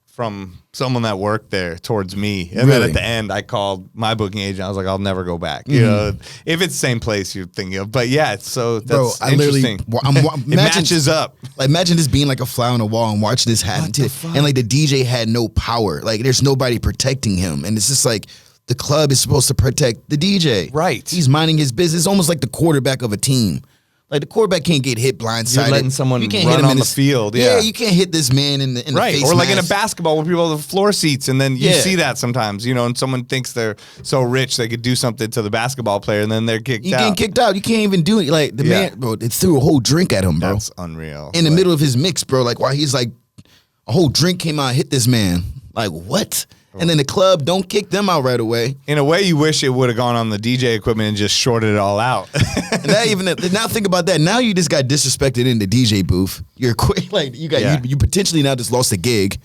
From someone that worked there towards me. And then at the end, I called my booking agent. I was like, I'll never go back. You know, if it's the same place you're thinking of. But yeah, so that's interesting. It matches up. Like, imagine this being like a fly on the wall and watching this happen. And like the DJ had no power. Like there's nobody protecting him. And it's just like the club is supposed to protect the DJ. Right. He's minding his business. It's almost like the quarterback of a team. Like the quarterback can't get hit blindsided. You're letting someone run on the field. Yeah, you can't hit this man in the face. Or like in a basketball where people have the floor seats, and then you see that sometimes, and someone thinks they're so rich they could do something to the basketball player, and then they're kicked out. You getting kicked out. You can't even do it. Like the man, bro, it threw a whole drink at him, bro. That's unreal. In the middle of his mix, bro. Like while he's like, a whole drink came out and hit this man. Like what? And then the club don't kick them out right away. In a way, you wish it would have gone on the DJ equipment and just shorted it all out. And now think about that. Now you just got disrespected in the DJ booth. You're quick, like you potentially now just lost a gig.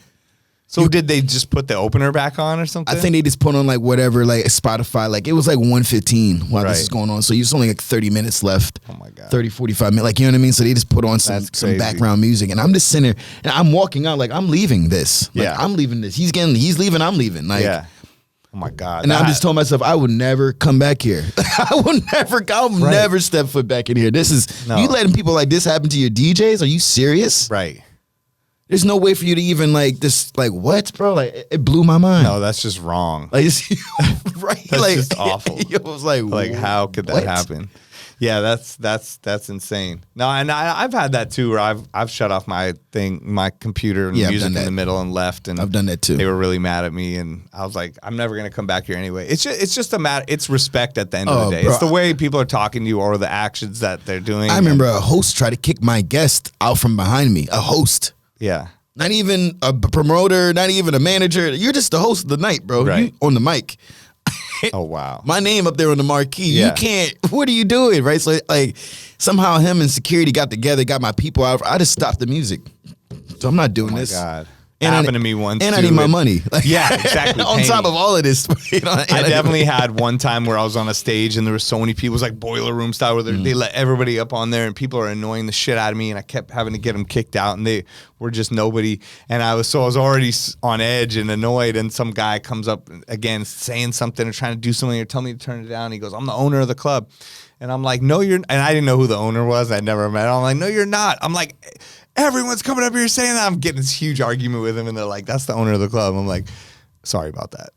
So did they just put the opener back on or something? I think they just put on like whatever, like Spotify. Like it was like 1:15 while this is going on. So it's only like 30 minutes left. Oh my God. 30, 45 minutes. Like, you know what I mean? So they just put on some background music. And I'm just sitting there and I'm walking out like I'm leaving this. Like, I'm leaving this. He's leaving, I'm leaving. Like, oh my God. And I'm just telling myself I would never come back here. I'll never step foot back in here. This is you letting people like this happen to your DJs? Are you serious? Right. There's no way for you to even like this, like what, bro? Like it blew my mind. No, that's just wrong. Like, right? That's like, just awful. It was like how could that happen? Yeah, that's insane. No, and I've had that too, where I've shut off my computer and music in the middle and left, and I've done that too. They were really mad at me, and I was like, I'm never gonna come back here anyway. It's just a matter. It's respect at the end of the day. Bro, it's the way people are talking to you or the actions that they're doing. I remember a host tried to kick my guest out from behind me. A host. Yeah. Not even a promoter, not even a manager. You're just the host of the night, bro. Right. You on the mic. Oh, wow. My name up there on the marquee. Yeah. You can't. What are you doing, right? So, like, somehow him and security got together, got my people out. I just stopped the music. So I'm not doing this. Oh, my God. It happened to me once, and too. I need my money. Yeah, exactly. On top of all of this. I definitely had one time where I was on a stage and there were so many people. It was like boiler room style where they let everybody up on there and people are annoying the shit out of me and I kept having to get them kicked out and they were just nobody. And I was already on edge and annoyed, and some guy comes up again saying something or trying to do something or tell me to turn it down. He goes, "I'm the owner of the club." And I'm like, "No, you're," and I didn't know who the owner was. I'd never met him. I'm like, "No, you're not." I'm like, "Everyone's coming up here saying that." I'm getting this huge argument with him, and they're like, "That's the owner of the club." I'm like, Sorry about that.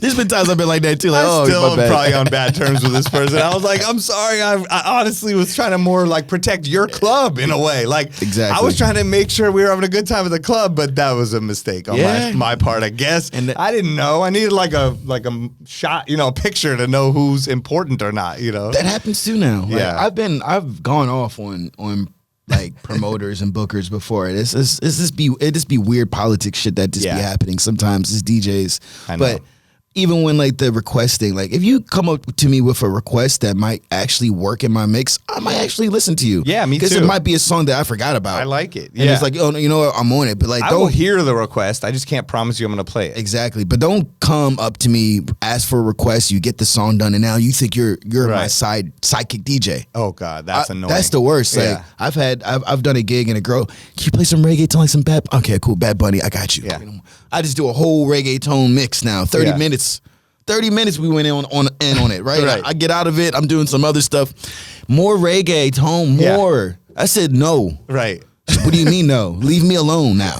There's been times I've been like that too. Like, I still my am bad. probably on bad terms with this person. I was like, I'm sorry. I honestly was trying to more like protect your club in a way. Like, Exactly. I was trying to make sure we were having a good time at the club, but that was a mistake on my part, I guess. And I didn't know. I needed like a shot, a picture to know who's important or not. That happens too now. Like, Yeah. I've gone off on like promoters and bookers before. It just be weird politics shit that just be happening sometimes as DJs. I know. But even when like the requesting, like if you come up to me with a request that might actually work in my mix, I might actually listen to you. Yeah, me too. Because it might be a song that I forgot about. I like it. And it's like, oh, no, you know what? I'm on it. But like, I will hear the request. I just can't promise you I'm going to play it. Exactly. But don't come up to me, ask for a request, you get the song done, and now you think you're my sidekick DJ. Oh God, that's annoying. That's the worst. Yeah. Like I've done a gig and a girl, can you play some reggaeton, like some Bad? Okay, cool, Bad Bunny, I got you. Yeah. I just do a whole reggaeton mix now. 30 minutes. 30 minutes we went in on it, right? Right. I get out of it. I'm doing some other stuff. More reggaeton, more. I said no. Right. What do you mean no? Leave me alone now.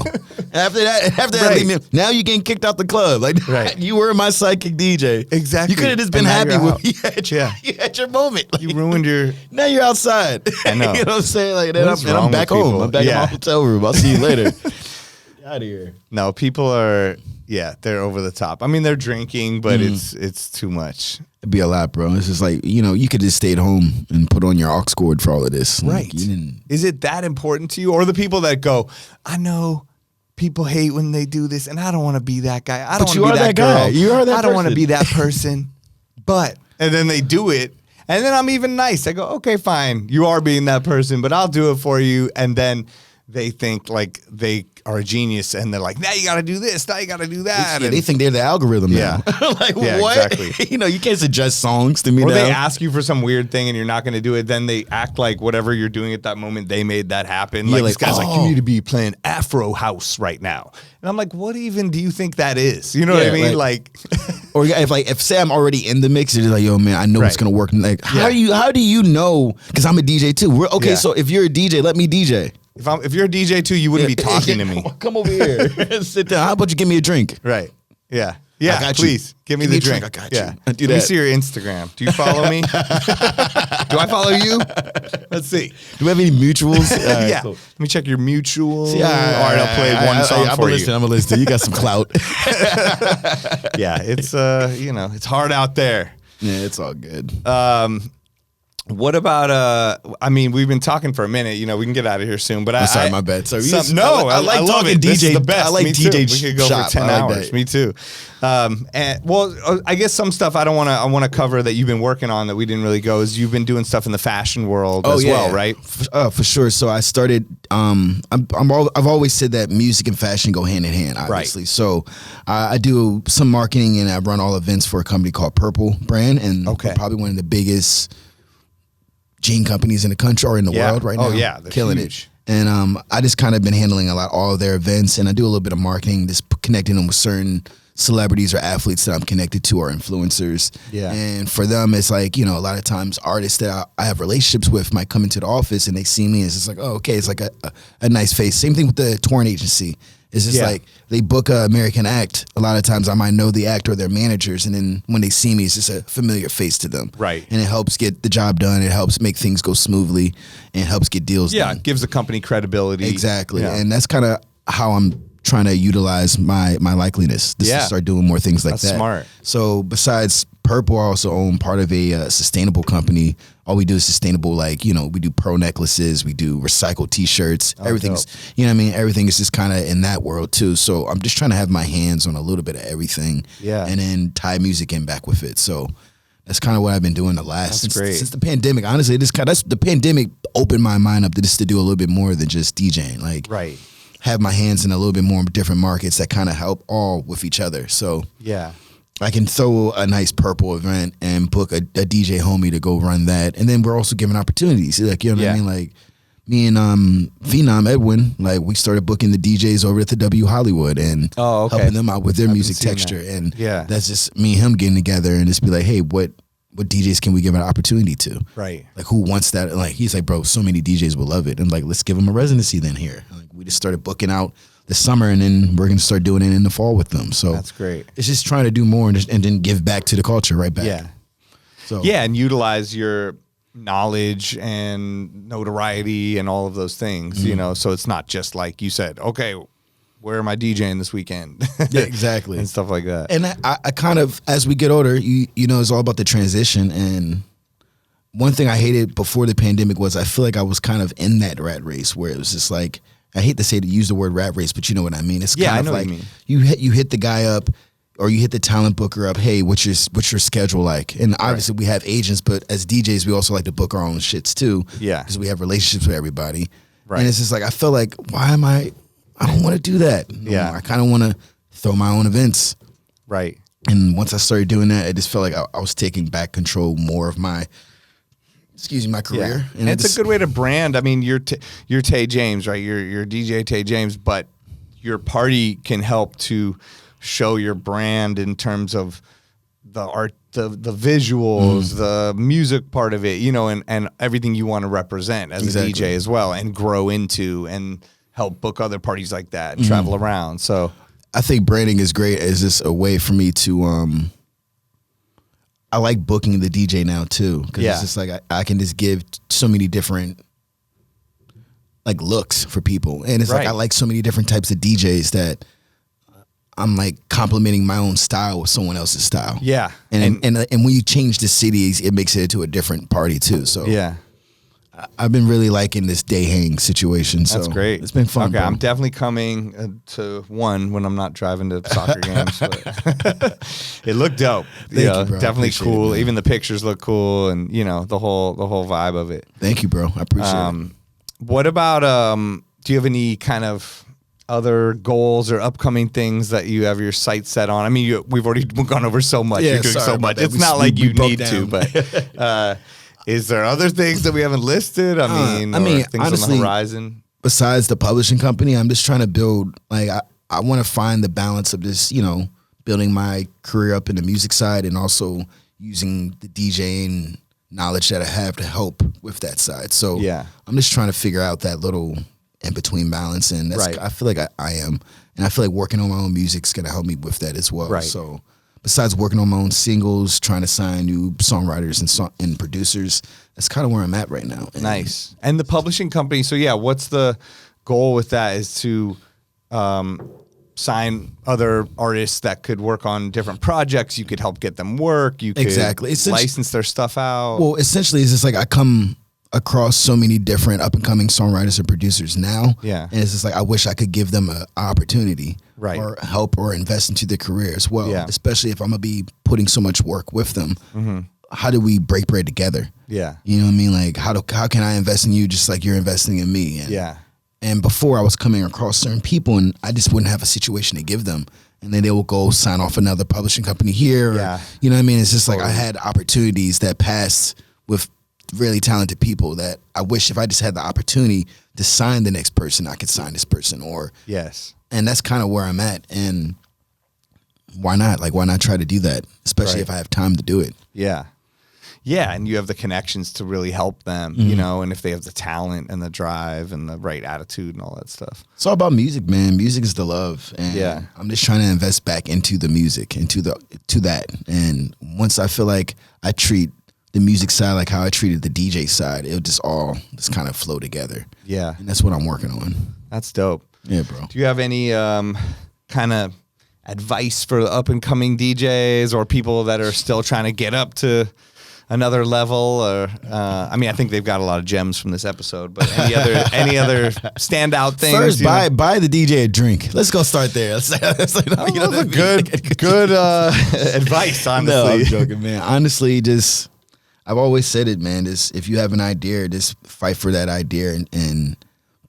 After that, leave me. Now you're getting kicked out the club. Like you were my psychic DJ. Exactly. You could have just been happy with you had your moment. Like, You ruined your. now you're outside. I know. You know what I'm saying? Like then What's I'm wrong back with home. people? I'm back in my hotel room. I'll see you later. Get out of here. No, people are. Yeah, they're over the top. I mean, they're drinking, but it's too much. It'd be a lot, bro. It's just like, you could just stay at home and put on your aux cord for all of this. Right. Like, you didn't. Is it that important to you? Or the people that go, I know people hate when they do this, and I don't want to be that guy. I don't want to be that girl. guy. You are that I don't want to person. be that person. But, and then they do it. And then I'm even nice. I go, okay, fine. You are being that person, but I'll do it for you. And then they think like they are a genius, and they're like, now you got to do this, now you got to do that. Yeah, and they think they're the algorithm now. Like, what? Exactly. You can't suggest songs to me Or now. they ask you for some weird thing and you're not going to do it. Then they act like whatever you're doing at that moment, they made that happen. Like, this guy's like, you need to be playing Afro House right now. And I'm like, what even do you think that is? You know what I mean? Like, or if say I'm already in the mix, it's like, yo, man, I know it's gonna work. Like, how do you know? Because I'm a DJ too. So if you're a DJ, let me DJ. If you're a DJ too, you wouldn't be talking to me. Come over here, sit down. How about you give me a drink? Right. Yeah. Yeah, I got please. you. Give me the drink. I got yeah. you. Do Let me that. see your Instagram. Do you follow me? Do I follow you? Let's see. Do we have any mutuals? Yeah. Cool. Let me check your mutual. See, all right, I'll play one song for you. I'm a listener. You got some clout. Yeah, it's it's hard out there. Yeah, it's all good. What about I mean, we've been talking for a minute. We can get out of here soon. But sorry, my bad. Sorry. I like love talking it. This DJ. is the best. I like Me too. DJ. We could go shop. for 10 I like hours. that. Me too. I guess some stuff I want to cover that you've been working on that we didn't really go is you've been doing stuff in the fashion world as well, right? For sure. So I started. I've always said that music and fashion go hand in hand, obviously. Right. So I do some marketing and I run all events for a company called Purple Brand, and we're probably one of the biggest jean companies in the country or in the world right now. Oh yeah, they're killing huge. it. And I just kind of been handling all of their events, and I do a little bit of marketing, just connecting them with certain celebrities or athletes that I'm connected to or influencers. Yeah. And for them, it's like, a lot of times artists that I have relationships with might come into the office and they see me and it's just like, oh, okay, it's like a nice face. Same thing with the touring agency. It's just like they book an American act. A lot of times I might know the actor or their managers, and then when they see me, it's just a familiar face to them. Right. And it helps get the job done. It helps make things go smoothly and helps get deals done. Yeah, it gives the company credibility. Exactly. Yeah. And that's kind of how I'm trying to utilize my likeliness. Just to start doing more things like That's that. smart. So besides Purple, I also own part of a sustainable company. All we do is sustainable, we do pearl necklaces, we do recycled t-shirts. Everything's, dope. Everything is just kind of in that world too. So I'm just trying to have my hands on a little bit of everything. Yeah. And then tie music in back with it. So that's kind of what I've been doing since the pandemic. Honestly, the pandemic opened my mind up to just to do a little bit more than just DJing. Right. Have my hands in a little bit more different markets that kind of help all with each other. So Yeah. I can throw a nice Purple event and book a DJ homie to go run that. And then we're also giving opportunities. Like, you know what I mean? Like me and Phenom Edwin, we started booking the DJs over at the W Hollywood and helping them out with their music texture. That. And that's just me and him getting together and just be like, hey, what DJs can we give an opportunity to? Right. Like, who wants that? Like, he's like, bro, so many DJs will love it. And like, let's give them a residency then here. Like, we just started booking out the summer, and then we're gonna start doing it in the fall with them. So that's great. It's just trying to do more and then give back to the culture right back. Yeah. So yeah, and utilize your knowledge and notoriety and all of those things, you know, so it's not just like you said, okay, where am I DJing this weekend? Yeah, exactly. And stuff like that. And I kind of, as we get older, you know, it's all about the transition. And one thing I hated before the pandemic was I feel like I was kind of in that rat race where it was just like, I hate to use the word rat race, but you know what I mean. It's kind of like you hit the guy up, or you hit the talent booker up. Hey, what's your schedule like? And obviously we have agents, but as DJs, we also like to book our own shits too. Yeah, because we have relationships with everybody. Right. And it's just like I feel like I don't want to do that. Yeah, I kind of want to throw my own events. Right. And once I started doing that, I just felt like I was taking back control more of my career. Yeah. And it's a good way to brand. I mean, you're Tay James, right? You're DJ Tay James, but your party can help to show your brand in terms of the art, the visuals, the music part of it, you know, and everything you want to represent as a DJ as well, and grow into and help book other parties like that and travel around. So I think branding is great as just a way for me to I like booking the DJ now too, because it's just like I can just give so many different like looks for people, and it's like I like so many different types of DJs that I'm like complimenting my own style with someone else's style. Yeah, and when you change the cities, it makes it into a different party too. So yeah, I've been really liking this day hang situation. So that's great. It's been fun. Okay, bro. I'm definitely coming to one when I'm not driving to soccer games. But it looked dope. Thank you, bro. Definitely cool. It, even the pictures look cool, and you know the whole vibe of it. Thank you, bro. I appreciate it. What about do you have any kind of other goals or upcoming things that you have your sights set on? I mean, we've already gone over so much. Yeah, you're doing so much. It's not like you need to, but is there other things that we haven't listed? I mean, things honestly, on the horizon? Besides the publishing company, I'm just trying to build, like, I want to find the balance of this, you know, building my career up in the music side and also using the DJing knowledge that I have to help with that side. So yeah, I'm just trying to figure out that little in-between balance, and that's, I feel like I am. And I feel like working on my own music is going to help me with that as well. Right. So besides working on my own singles, trying to sign new songwriters and producers, that's kind of where I'm at right now. And nice. And the publishing company, so yeah, what's the goal with that? Is to sign other artists that could work on different projects. You could help get them work. You could license their stuff out. Well, essentially, it's just like I come across so many different up-and-coming songwriters and producers now. Yeah. And it's just like I wish I could give them an opportunity. Right. Or help or invest into their career as well. Yeah. Especially if I'm going to be putting so much work with them. How do we break bread together? Yeah. You know what I mean? Like, how can I invest in you just like you're investing in me? And, yeah. And before I was coming across certain people and I just wouldn't have a situation to give them. And then they will go sign off another publishing company here. Yeah. Or, you know what I mean? It's just like I had opportunities that passed with really talented people that I wish if I just had the opportunity to sign the next person, I could sign this person. Or yes. And that's kind of where I'm at. And why not? Like, why not try to do that? Especially if I have time to do it. Yeah. Yeah, and you have the connections to really help them, you know, and if they have the talent and the drive and the right attitude and all that stuff. It's all about music, man. Music is the love. And I'm just trying to invest back into the music, into that. And once I feel like I treat the music side like how I treated the DJ side, it'll just all just kind of flow together. Yeah. And that's what I'm working on. That's dope. Yeah, bro. Do you have any kind of advice for the up-and-coming DJs or people that are still trying to get up to another level? Or I mean, I think they've got a lot of gems from this episode, but any other standout things? First, buy the DJ a drink. Let's go start there. That's good advice, honestly. No, I'm joking, man. Honestly, just I've always said it, man. Just if you have an idea, just fight for that idea and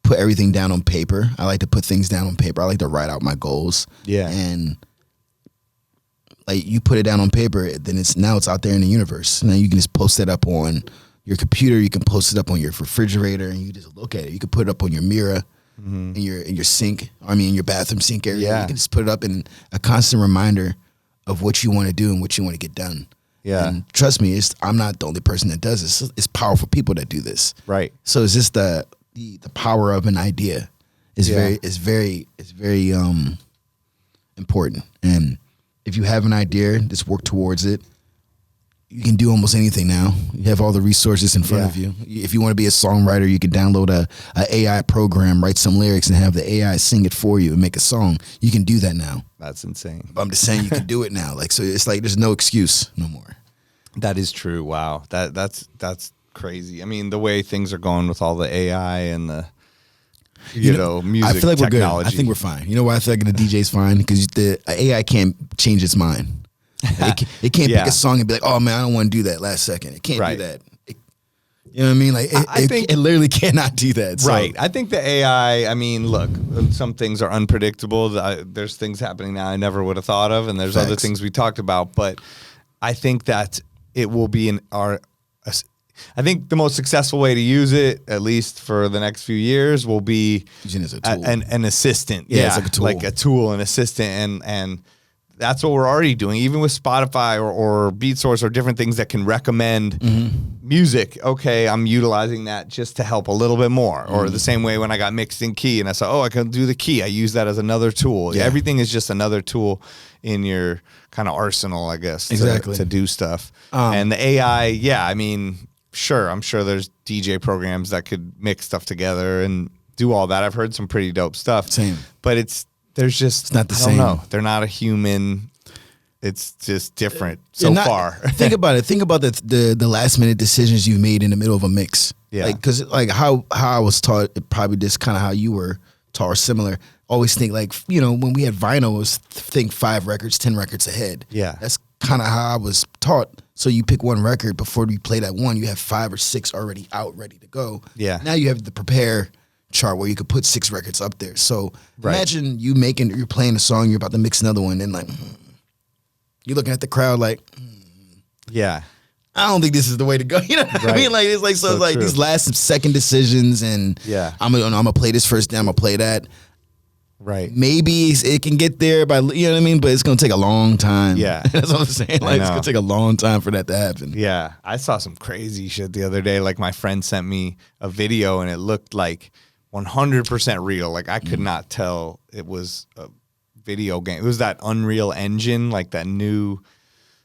put everything down on paper. I like to put things down on paper. I like to write out my goals. Yeah. And like you put it down on paper, then it's out there in the universe. Now you can just post it up on your computer. You can post it up on your refrigerator, and you just look at it. You can put it up on your mirror, in your sink. I mean, in your bathroom sink area. Yeah. You can just put it up in a constant reminder of what you want to do and what you want to get done. Yeah. And trust me, I'm not the only person that does this. It's powerful people that do this. Right. So it's just the power of an idea. is very important. And if you have an idea, just work towards it. You can do almost anything now. You have all the resources in front of you. If you want to be a songwriter, you can download a AI program, write some lyrics, and have the AI sing it for you and make a song. You can do that now. That's insane. But I'm just saying you can do it now. Like, so it's like there's no excuse no more. That is true. Wow. That's crazy. I mean, the way things are going with all the AI and the music I feel like technology. we're good. I think we're fine. You know why I feel like the DJ's fine? Because the AI can't change its mind. It can't pick a song and be like, oh man, I don't want to do that last second. It can't do that. You know what I mean? Like it literally cannot do that. So. Right. I think the AI, I mean, look, some things are unpredictable. There's things happening now I never would have thought of, and there's other things we talked about. But I think that it will be I think the most successful way to use it, at least for the next few years, will be using it as a tool. An assistant. Yeah, it's like a tool, an assistant, and that's what we're already doing, even with Spotify or Beatsource or different things that can recommend music. Okay, I'm utilizing that just to help a little bit more. Or the same way when I got mixed in key and I said, I can do the key. I use that as another tool. Yeah. Everything is just another tool in your kind of arsenal, I guess, to do stuff. And the AI, I mean, sure, I'm sure there's DJ programs that could mix stuff together and do all that. I've heard some pretty dope stuff. Same. But it's not the same. No, they're not a human. It's just different far. Think about it. Think about the last minute decisions you've made in the middle of a mix. Yeah. Because how I was taught, probably just kind of how you were taught or similar. Always think when we had vinyl, it was think 5 records, 10 records ahead. Yeah. That's kind of how I was taught. So you pick one record, before you play that one, you have 5 or 6 already out, ready to go. Yeah. Now you have the prepare chart where you could put 6 records up there. So imagine you're playing a song, you're about to mix another one, and you're looking at the crowd like, yeah, I don't think this is the way to go. You know what I mean? Like it's like so like true. These last second decisions, and I'm gonna play this first, then I'm gonna play that. Right. Maybe it can get there by, you know what I mean? But it's going to take a long time. Yeah. That's what I'm saying. Like, it's going to take a long time for that to happen. Yeah. I saw some crazy shit the other day. Like, my friend sent me a video and it looked like 100% real. Like, I could not tell it was a video game. It was that Unreal Engine, like that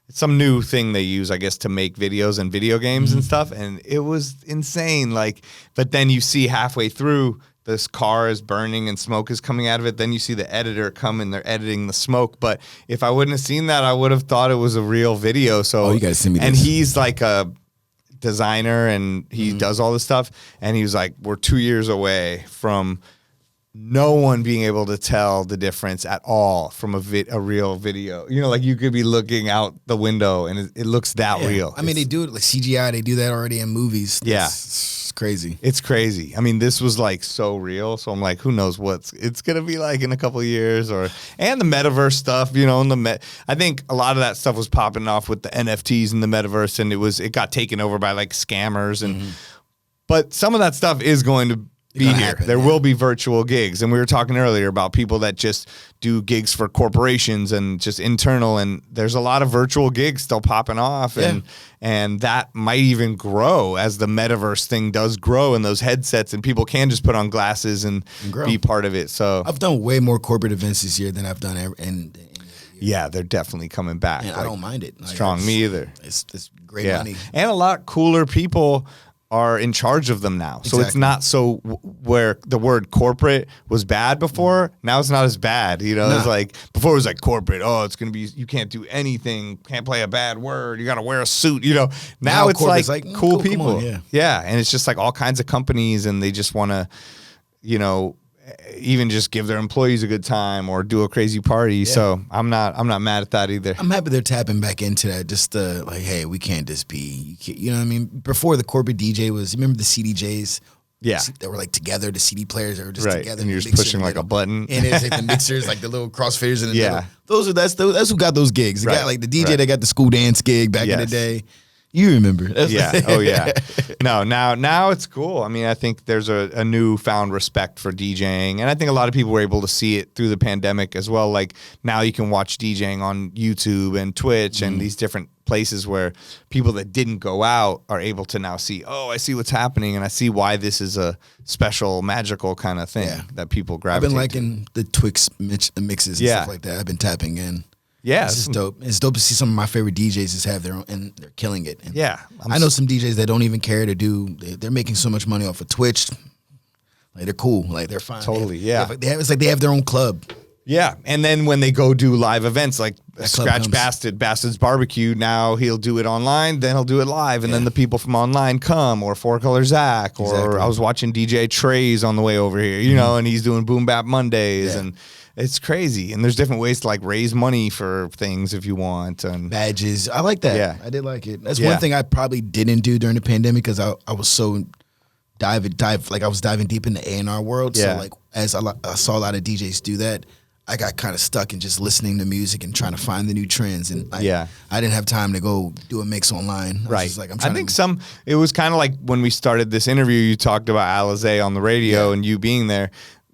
some new thing they use, I guess, to make videos and video games and stuff. And it was insane. Like, but then you see halfway through, this car is burning and smoke is coming out of it. Then you see the editor come and they're editing the smoke. But if I wouldn't have seen that, I would have thought it was a real video. So you gotta send me this. And he's like a designer and he does all this stuff. And he was like, we're 2 years away from no one being able to tell the difference at all from a real video. You know, like you could be looking out the window and it looks that real. I mean, they do it like CGI. They do that already in movies. It's crazy. It's crazy. I mean, this was like so real. So I'm like, who knows what it's gonna be like in a couple of years, and the metaverse stuff. You know, and I think a lot of that stuff was popping off with the NFTs and the metaverse, and it got taken over by like scammers but some of that stuff is going to be here. Happen, there will be virtual gigs. And we were talking earlier about people that just do gigs for corporations and just internal. And there's a lot of virtual gigs still popping off. And that might even grow as the metaverse thing does grow in those headsets. And people can just put on glasses and be part of it. So I've done way more corporate events this year than I've done yeah, they're definitely coming back. And I don't mind it. Strong, me either. It's great money. And a lot cooler people are in charge of them now. So it's not so where the word corporate was bad before. Now it's not as bad. You know, it's like before it was like corporate. Oh, it's going to be, you can't do anything. Can't play a bad word. You got to wear a suit, you know. Now it's like cool people. Yeah. And it's just like all kinds of companies and they just want to, you know, even just give their employees a good time or do a crazy party. Yeah. So I'm not mad at that either. I'm happy they're tapping back into that. Just like, hey, we can't just be, you know what I mean? Before the corporate DJ was, remember the CDJs? Yeah. They were like together, the CD players, they were just together. And you're just pushing like a button. And it's like the mixers, like the little crossfaders in the middle. That's who got those gigs. They got like the DJ that got the school dance gig back in the day. You remember. Yeah. Oh, yeah. No, now it's cool. I mean, I think there's a newfound respect for DJing. And I think a lot of people were able to see it through the pandemic as well. Like now you can watch DJing on YouTube and Twitch and these different places where people that didn't go out are able to now see, oh, I see what's happening. And I see why this is a special, magical kind of thing that people gravitate I've been liking the Twix mixes and stuff like that. I've been tapping in. Yeah, this is dope. It's dope to see some of my favorite DJs just have their own, and they're killing it. And yeah, I know some DJs that don't even care to do. They're making so much money off of Twitch. Like they're cool. Like they're fine. Totally. It's like they have their own club. Yeah, and then when they go do live events like Scratch Bastard's Barbecue, now he'll do it online, then he'll do it live, and then the people from online come, or Four Color Zach, or I was watching DJ Trey's on the way over here, you know, and he's doing Boom Bap Mondays, and it's crazy. And there's different ways to like raise money for things if you want. And badges. I like that. Yeah. I did like it. That's one thing I probably didn't do during the pandemic because I was so I was diving deep in the A&R world. So like as I saw a lot of DJs do that, I got kind of stuck in just listening to music and trying to find the new trends. And I didn't have time to go do a mix online. I was like, it was kind of like when we started this interview, you talked about Alizé on the radio and you being there.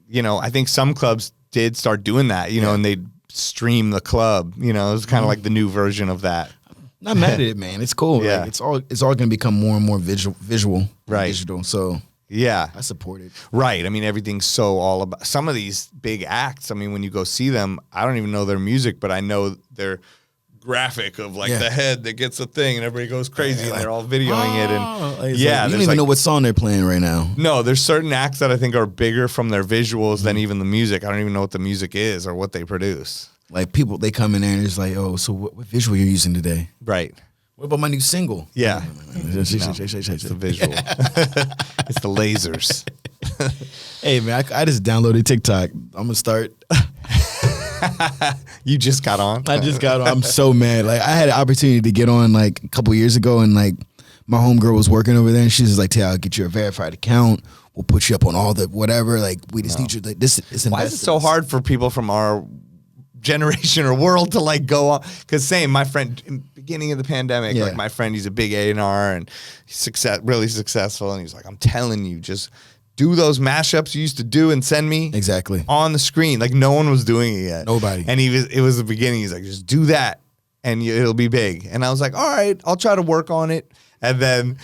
You know, I think some clubs did start doing that, you know, and they'd stream the club, you know, it was kind of like the new version of that. Not mad at it, man. It's cool. Yeah. Like, it's all going to become more and more visual, right? Digital. So yeah, I support it. Right. I mean, everything's so all about some of these big acts. I mean, when you go see them, I don't even know their music, but I know their graphic of like the head that gets a thing and everybody goes crazy and they're all videoing it. And you don't even know what song they're playing right now. No, there's certain acts that I think are bigger from their visuals than even the music. I don't even know what the music is or what they produce. Like people, they come in there and it's like, oh, so what visual you're using today? Right. What about my new single? Yeah. It's the visual. It's the lasers. Hey, man, I just downloaded TikTok. I'm going to start. You just got on? I just got on. I'm so mad. Like, I had an opportunity to get on, like, a couple years ago, and, like, my homegirl was working over there, and she was like, Tay, I'll get you a verified account. We'll put you up on all the whatever. Like, we just need you. Like, this is why is it so hard for people from our generation or world to, like, go on? Because same, my friend, in the beginning of the pandemic, like, my friend, he's a big A&R, and he's really successful, and he's like, I'm telling you, just do those mashups you used to do and send me on the screen. Like no one was doing it yet. Nobody. And it was the beginning. He's like, just do that and it'll be big. And I was like, all right, I'll try to work on it. And then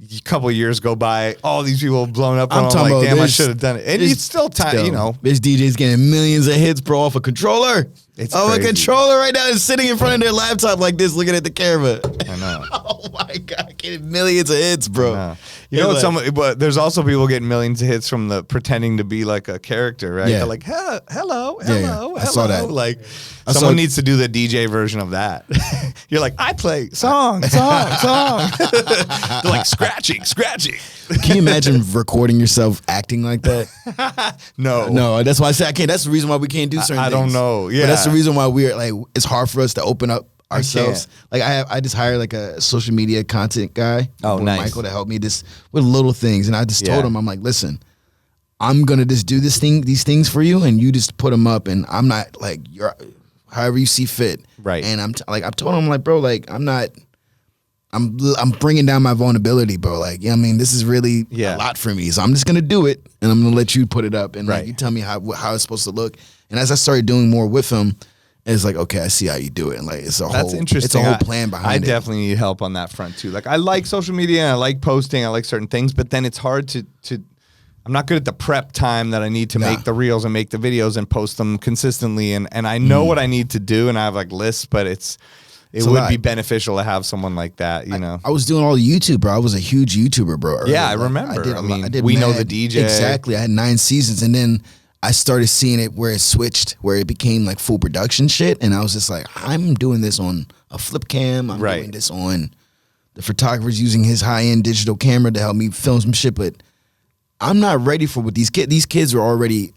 a couple of years go by, all these people have blown up. And I'm like, damn, I should have done it. And it's still time, you know. This DJ's getting millions of hits, bro, off a controller. It's crazy. A controller right now is sitting in front of their laptop like this, looking at the camera. I know. Oh my God, getting millions of hits, bro. You know, but there's also people getting millions of hits from the pretending to be like a character, right? Yeah. They're like, hello. I saw that. Like, someone needs to do the DJ version of that. You're like, I play song. They're like, scratching. Can you imagine recording yourself acting like that? No, that's why I say I can't. That's the reason why we can't do certain things. I don't know. Yeah, but that's the reason why we're like, it's hard for us to open up ourselves. Like I just hired like a social media content guy. Oh, nice. Michael to help me with little things, and I just told him, I'm like, listen, I'm gonna just do these things for you, and you just put them up, and I'm not like you're however you see fit, right? And I've told him like, bro, like I'm bringing down my vulnerability, bro. Like, I mean, this is really a lot for me, so I'm just gonna do it, and I'm gonna let you put it up, and like, you tell me how it's supposed to look. And as I started doing more with him, it's like, okay, I see how you do it, and like it's a whole plan behind it. I definitely need help on that front too. Like, I like social media, and I like posting, I like certain things, but then it's hard to. I'm not good at the prep time that I need to make the reels and make the videos and post them consistently, and I know what I need to do, and I have like lists, but it would be beneficial to have someone like that, you know. I was doing all the YouTube, bro. I was a huge YouTuber, bro. Earlier. Yeah, I remember. I did We Know the DJ. Exactly. I had 9 seasons, and then I started seeing it where it switched, where it became like full production shit, and I was just like, I'm doing this on a flip cam. I'm doing this on the photographer's using his high-end digital camera to help me film some shit, but I'm not ready for what these kids. These kids are already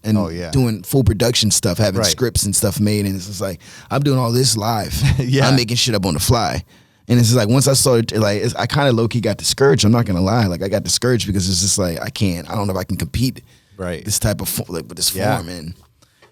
doing full production stuff, having scripts and stuff made, and it's just like I'm doing all this live. I'm making shit up on the fly, and it's just like once I started, like I kind of low key got discouraged. I'm not gonna lie, like I got discouraged because it's just like I don't know if I can compete, this type of with this form, and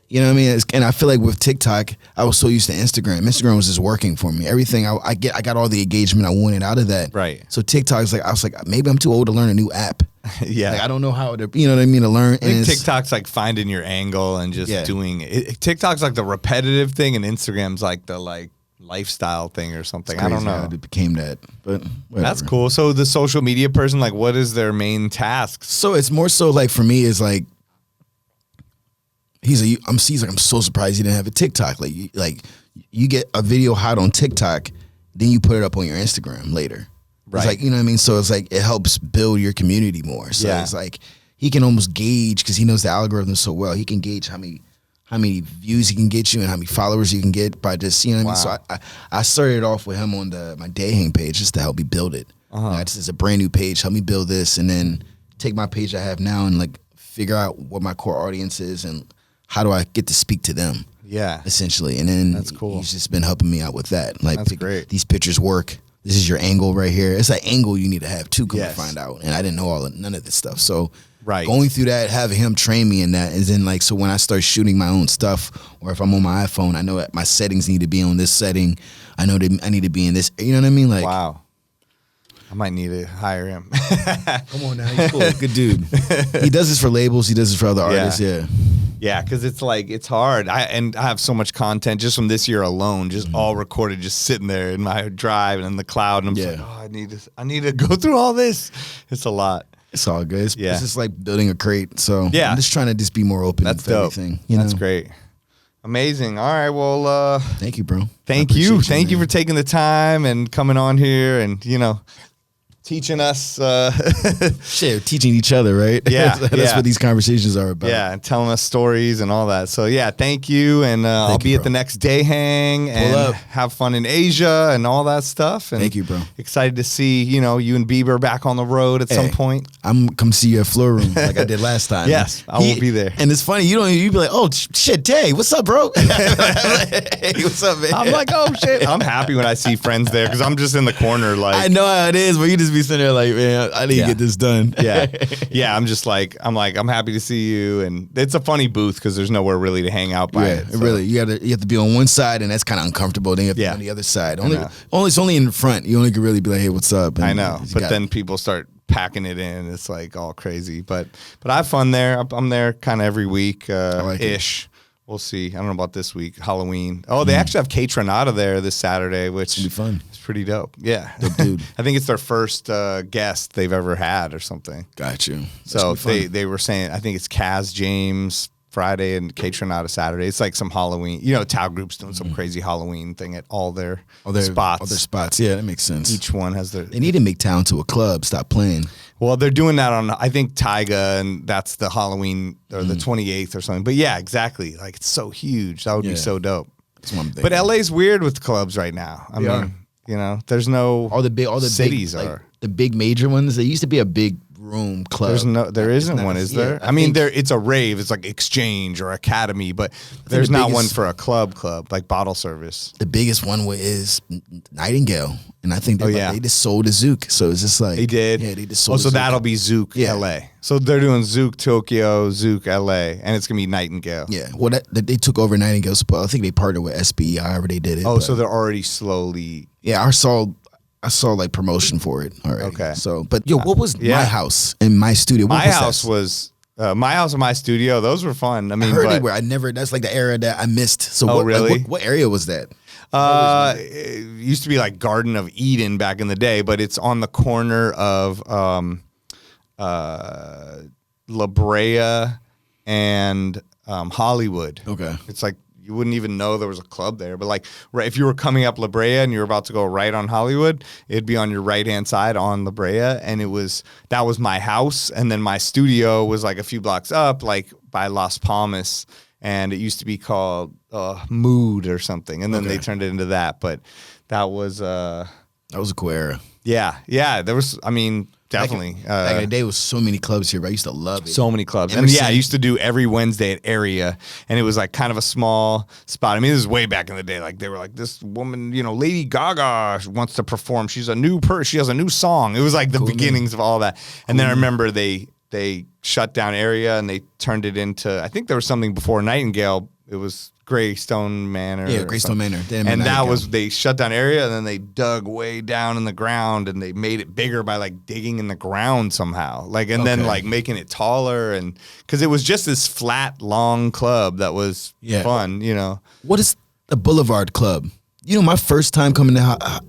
You know what I mean? And I feel like with TikTok, I was so used to Instagram. Instagram was just working for me. Everything I got all the engagement I wanted out of that. Right. So TikTok's like, I was like, maybe I'm too old to learn a new app. Yeah. Like, I don't know how to, you know what I mean, to learn. I think TikTok's like finding your angle and just doing it. TikTok's like the repetitive thing, and Instagram's like the lifestyle thing or something. I don't know. It became that, but whatever. That's cool. So the social media person, like, what is their main task? So it's more so like for me is like, he's like, I'm so surprised he didn't have a TikTok. Like you get a video hot on TikTok, then you put it up on your Instagram later. Right. It's like, you know what I mean? So it's like, it helps build your community more. So it's like, he can almost gauge, because he knows the algorithm so well, he can gauge how many views he can get you and how many followers you can get by just, you know what I mean? So I started off with him on my DJing page just to help me build it. It's a brand new page, help me build this, and then take my page I have now and like figure out what my core audience is and how do I get to speak to them? Yeah. Essentially. And then that's cool. He's just been helping me out with that. Like, that's great. These pictures work. This is your angle right here. It's an angle you need to have too, come to find out. And I didn't know none of this stuff. So going through that, having him train me in that, and then like, so when I start shooting my own stuff, or if I'm on my iPhone, I know that my settings need to be on this setting. I know that I need to be in this. You know what I mean? Like, wow. I might need to hire him. Come on now, he's cool. Good dude. He does this for labels. He does this for other artists. Yeah. Yeah, because it's like, it's hard. I have so much content just from this year alone, just all recorded, just sitting there in my drive and in the cloud. And I'm just like, oh, I need to go through all this. It's a lot. It's all good. It's just like building a crate. So I'm just trying to just be more open. That's dope. Everything. That's great. Amazing. All right. Well, thank you, bro. Thank you. Thank you for taking the time and coming on here and, teaching us. Teaching each other, right? Yeah. That's what these conversations are about. Yeah, and telling us stories and all that. So, yeah, thank you. And I'll be at the next day hang and have fun in Asia and all that stuff. And thank you, bro. Excited to see, you and Bieber back on the road at some point. I'm come see you at Floor Room like I did last time. Yes, I will be there. And it's funny, you be like, oh, shit, Tay, what's up, bro? Hey, what's up, man? I'm like, oh, shit. I'm happy when I see friends there because I'm just in the corner like. I know how it is, but you just be sitting there like, man, I need to get this done. Yeah. I'm just like, I'm happy to see you, and it's a funny booth because there's nowhere really to hang out by it. So. Really, you have to be on one side, and that's kind of uncomfortable. Then you have to be on the other side. It's only in the front. You only can really be like, hey, what's up? And I know, but then people start packing it in. It's like all crazy, but I have fun there. I'm there kind of every week, ish. We'll see. I don't know about this week, Halloween. Oh, they actually have Kate Renata there this Saturday, which is fun. It's pretty dope. Yeah, dope dude. I think it's their first guest they've ever had or something. Got you. So they were saying, I think it's Kaz James Friday and Kate Renata Saturday. It's like some Halloween. Towel Group's doing some crazy Halloween thing at all their spots. All their spots. Yeah, that makes sense. Each one has their. They need to make town to a club. Stop playing. Well, they're doing that on, I think, Tyga, and that's the Halloween or the 28th or something. But yeah, exactly. Like, it's so huge. That would be so dope. That's one thing. But LA's weird with clubs right now. I mean, there's no all the cities big, are the big major ones. There used to be a big room club. There isn't one, is there? I mean, it's a rave. It's like Exchange or Academy, but there's not one for a club like Bottle Service. The biggest one is Nightingale, and I think they just sold to Zouk. So it's just like they did. Yeah, they just sold. So that'll be Zouk LA. So they're doing Zouk Tokyo, Zouk LA, and it's gonna be Nightingale. Yeah. Well, they took over Nightingale's spot. I think they partnered with SB. However they did it. Oh, so they're already slowly. Yeah, I saw like promotion for it already. Okay. So, but what was my house and my studio? My house was my house and my studio. Those were fun. I mean, that's like the era that I missed. So really? What area was that? It used to be like Garden of Eden back in the day, but it's on the corner of La Brea and Hollywood. Okay. It's like you wouldn't even know there was a club there. But like, if you were coming up La Brea and you were about to go right on Hollywood, it'd be on your right-hand side on La Brea. And that was my house. And then my studio was like a few blocks up, like by Las Palmas. And it used to be called Mood or something. And then they turned it into that. But that was a cool era. Yeah. There was, definitely. Back in the day, was so many clubs here, but I used to love it. So many clubs. And I used to do every Wednesday at Area, and it was like kind of a small spot. I mean, this is way back in the day. Like, they were like, this woman, Lady Gaga wants to perform. She's a new person. She has a new song. It was like the beginnings of all that. And then I remember they shut down Area, and they turned it into, I think there was something before Nightingale It was Greystone Manor. Yeah, Greystone Manor. And that was, they shut down area, and then they dug way down in the ground, and they made it bigger by like digging in the ground somehow. Like, and then like making it taller, and because it was just this flat, long club that was fun, you know. What is the Boulevard Club? You know, my first time coming to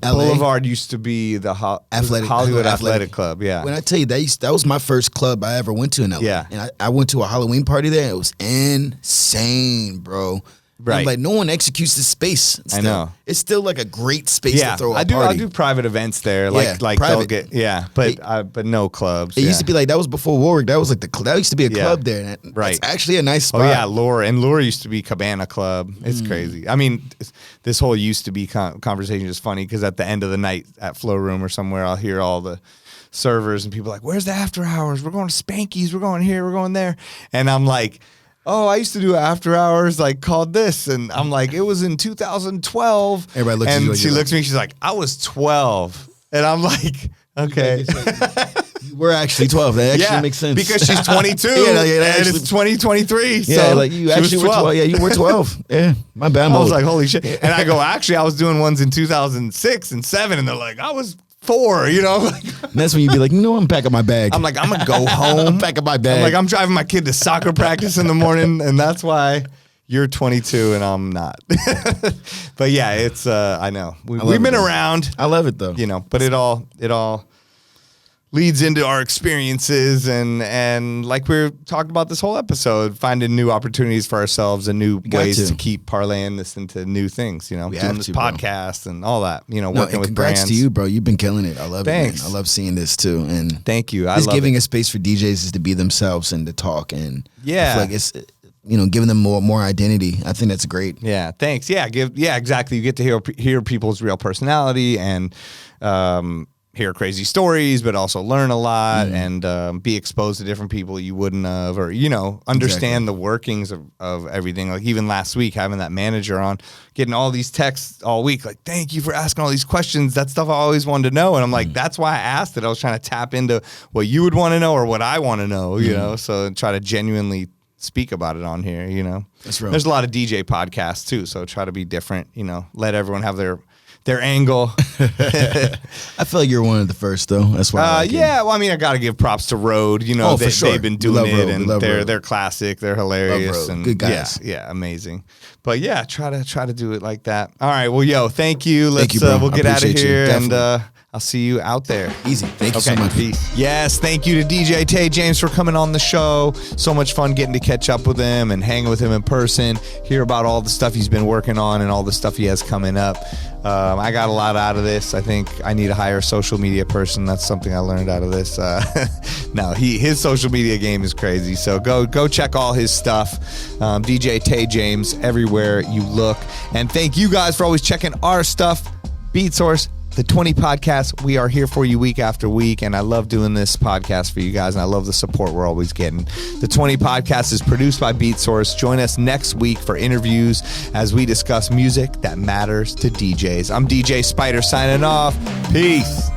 LA. Boulevard used to be the Hollywood Athletic Club. Yeah. When I tell you that was my first club I ever went to in LA. Yeah. And I went to a Halloween party there. It was insane, bro. Right. I'm like, no one executes this space. Still. I know. It's still like a great space to throw a party. I do private events there. Like they'll get, but no clubs. It used to be like, that was before Warwick. That was like that used to be a club there. And right. It's actually a nice spot. Oh yeah, Lure used to be Cabana Club. It's crazy. I mean, this whole used to be conversation is funny because at the end of the night at Flow Room or somewhere, I'll hear all the servers and people like, where's the after hours? We're going to Spanky's. We're going here. We're going there. And I'm like, oh, I used to do after hours like called this, and I'm like, it was in 2012. Everybody looks at you and like she looks at me, she's like, I was 12, and I'm like, okay. You were actually 12. That actually makes sense. Because she's 22, and it's 2023. Yeah, so like you actually were 12. Yeah, you were 12. Yeah, my bad. I was like, holy shit. And I go, actually, I was doing ones in 2006 and 7, and they're like, I was 4, you know? And that's when you'd be like, you know, I'm packing my bag. I'm like, I'm going to go home. I'm packing my bag. I'm like, I'm driving my kid to soccer practice in the morning, and that's why you're 22 and I'm not. But yeah, it's, I know. We've been around. I love it, though. You know, but it all leads into our experiences and like we were talking about this whole episode, finding new opportunities for ourselves and new ways to keep parlaying this into new things, you know, doing this podcast and all that, you know, working with brands. Congrats to you, bro. You've been killing it. I love it. Man. I love seeing this too. And thank you. Just giving a space for DJs is to be themselves and to talk. And I feel like it's, you know, giving them more identity. I think that's great. Yeah. Thanks. Yeah. Exactly. You get to hear people's real personality and, hear crazy stories, but also learn a lot and be exposed to different people you wouldn't have, or, you know, understand the workings of everything. Like even last week, having that manager on, getting all these texts all week, like, thank you for asking all these questions. That stuff I always wanted to know. And I'm like, that's why I asked it. I was trying to tap into what you would want to know or what I want to know, you know, so try to genuinely speak about it on here, you know. That's real. There's a lot of DJ podcasts too, so try to be different, you know, let everyone have their angle. I feel like you're one of the first, though. That's why. Well, I mean, I got to give props to Road. You know, they've been doing it, and they're classic. They're hilarious and good guys. Yeah, amazing. But yeah, try to do it like that. All right. Well, yo, thank you. Thank you, bro. We'll get out of here, and I'll see you out there. Easy. Thank you so much. Peace. Yes, thank you to DJ Tay James for coming on the show. So much fun getting to catch up with him and hanging with him in person, hear about all the stuff he's been working on and all the stuff he has coming up. I got a lot out of this. I think I need to hire a social media person. That's something I learned out of this. No, his social media game is crazy. So go check all his stuff. DJ Tay James everywhere you look. And thank you guys for always checking our stuff. Beatsource, the 20 podcast. We are here for you week after week, and I love doing this podcast for you guys, and I love the support we're always getting. The 20 podcast is produced by Beatsource. Join us next week for interviews as we discuss music that matters to DJs. I'm DJ Spider signing off. Peace.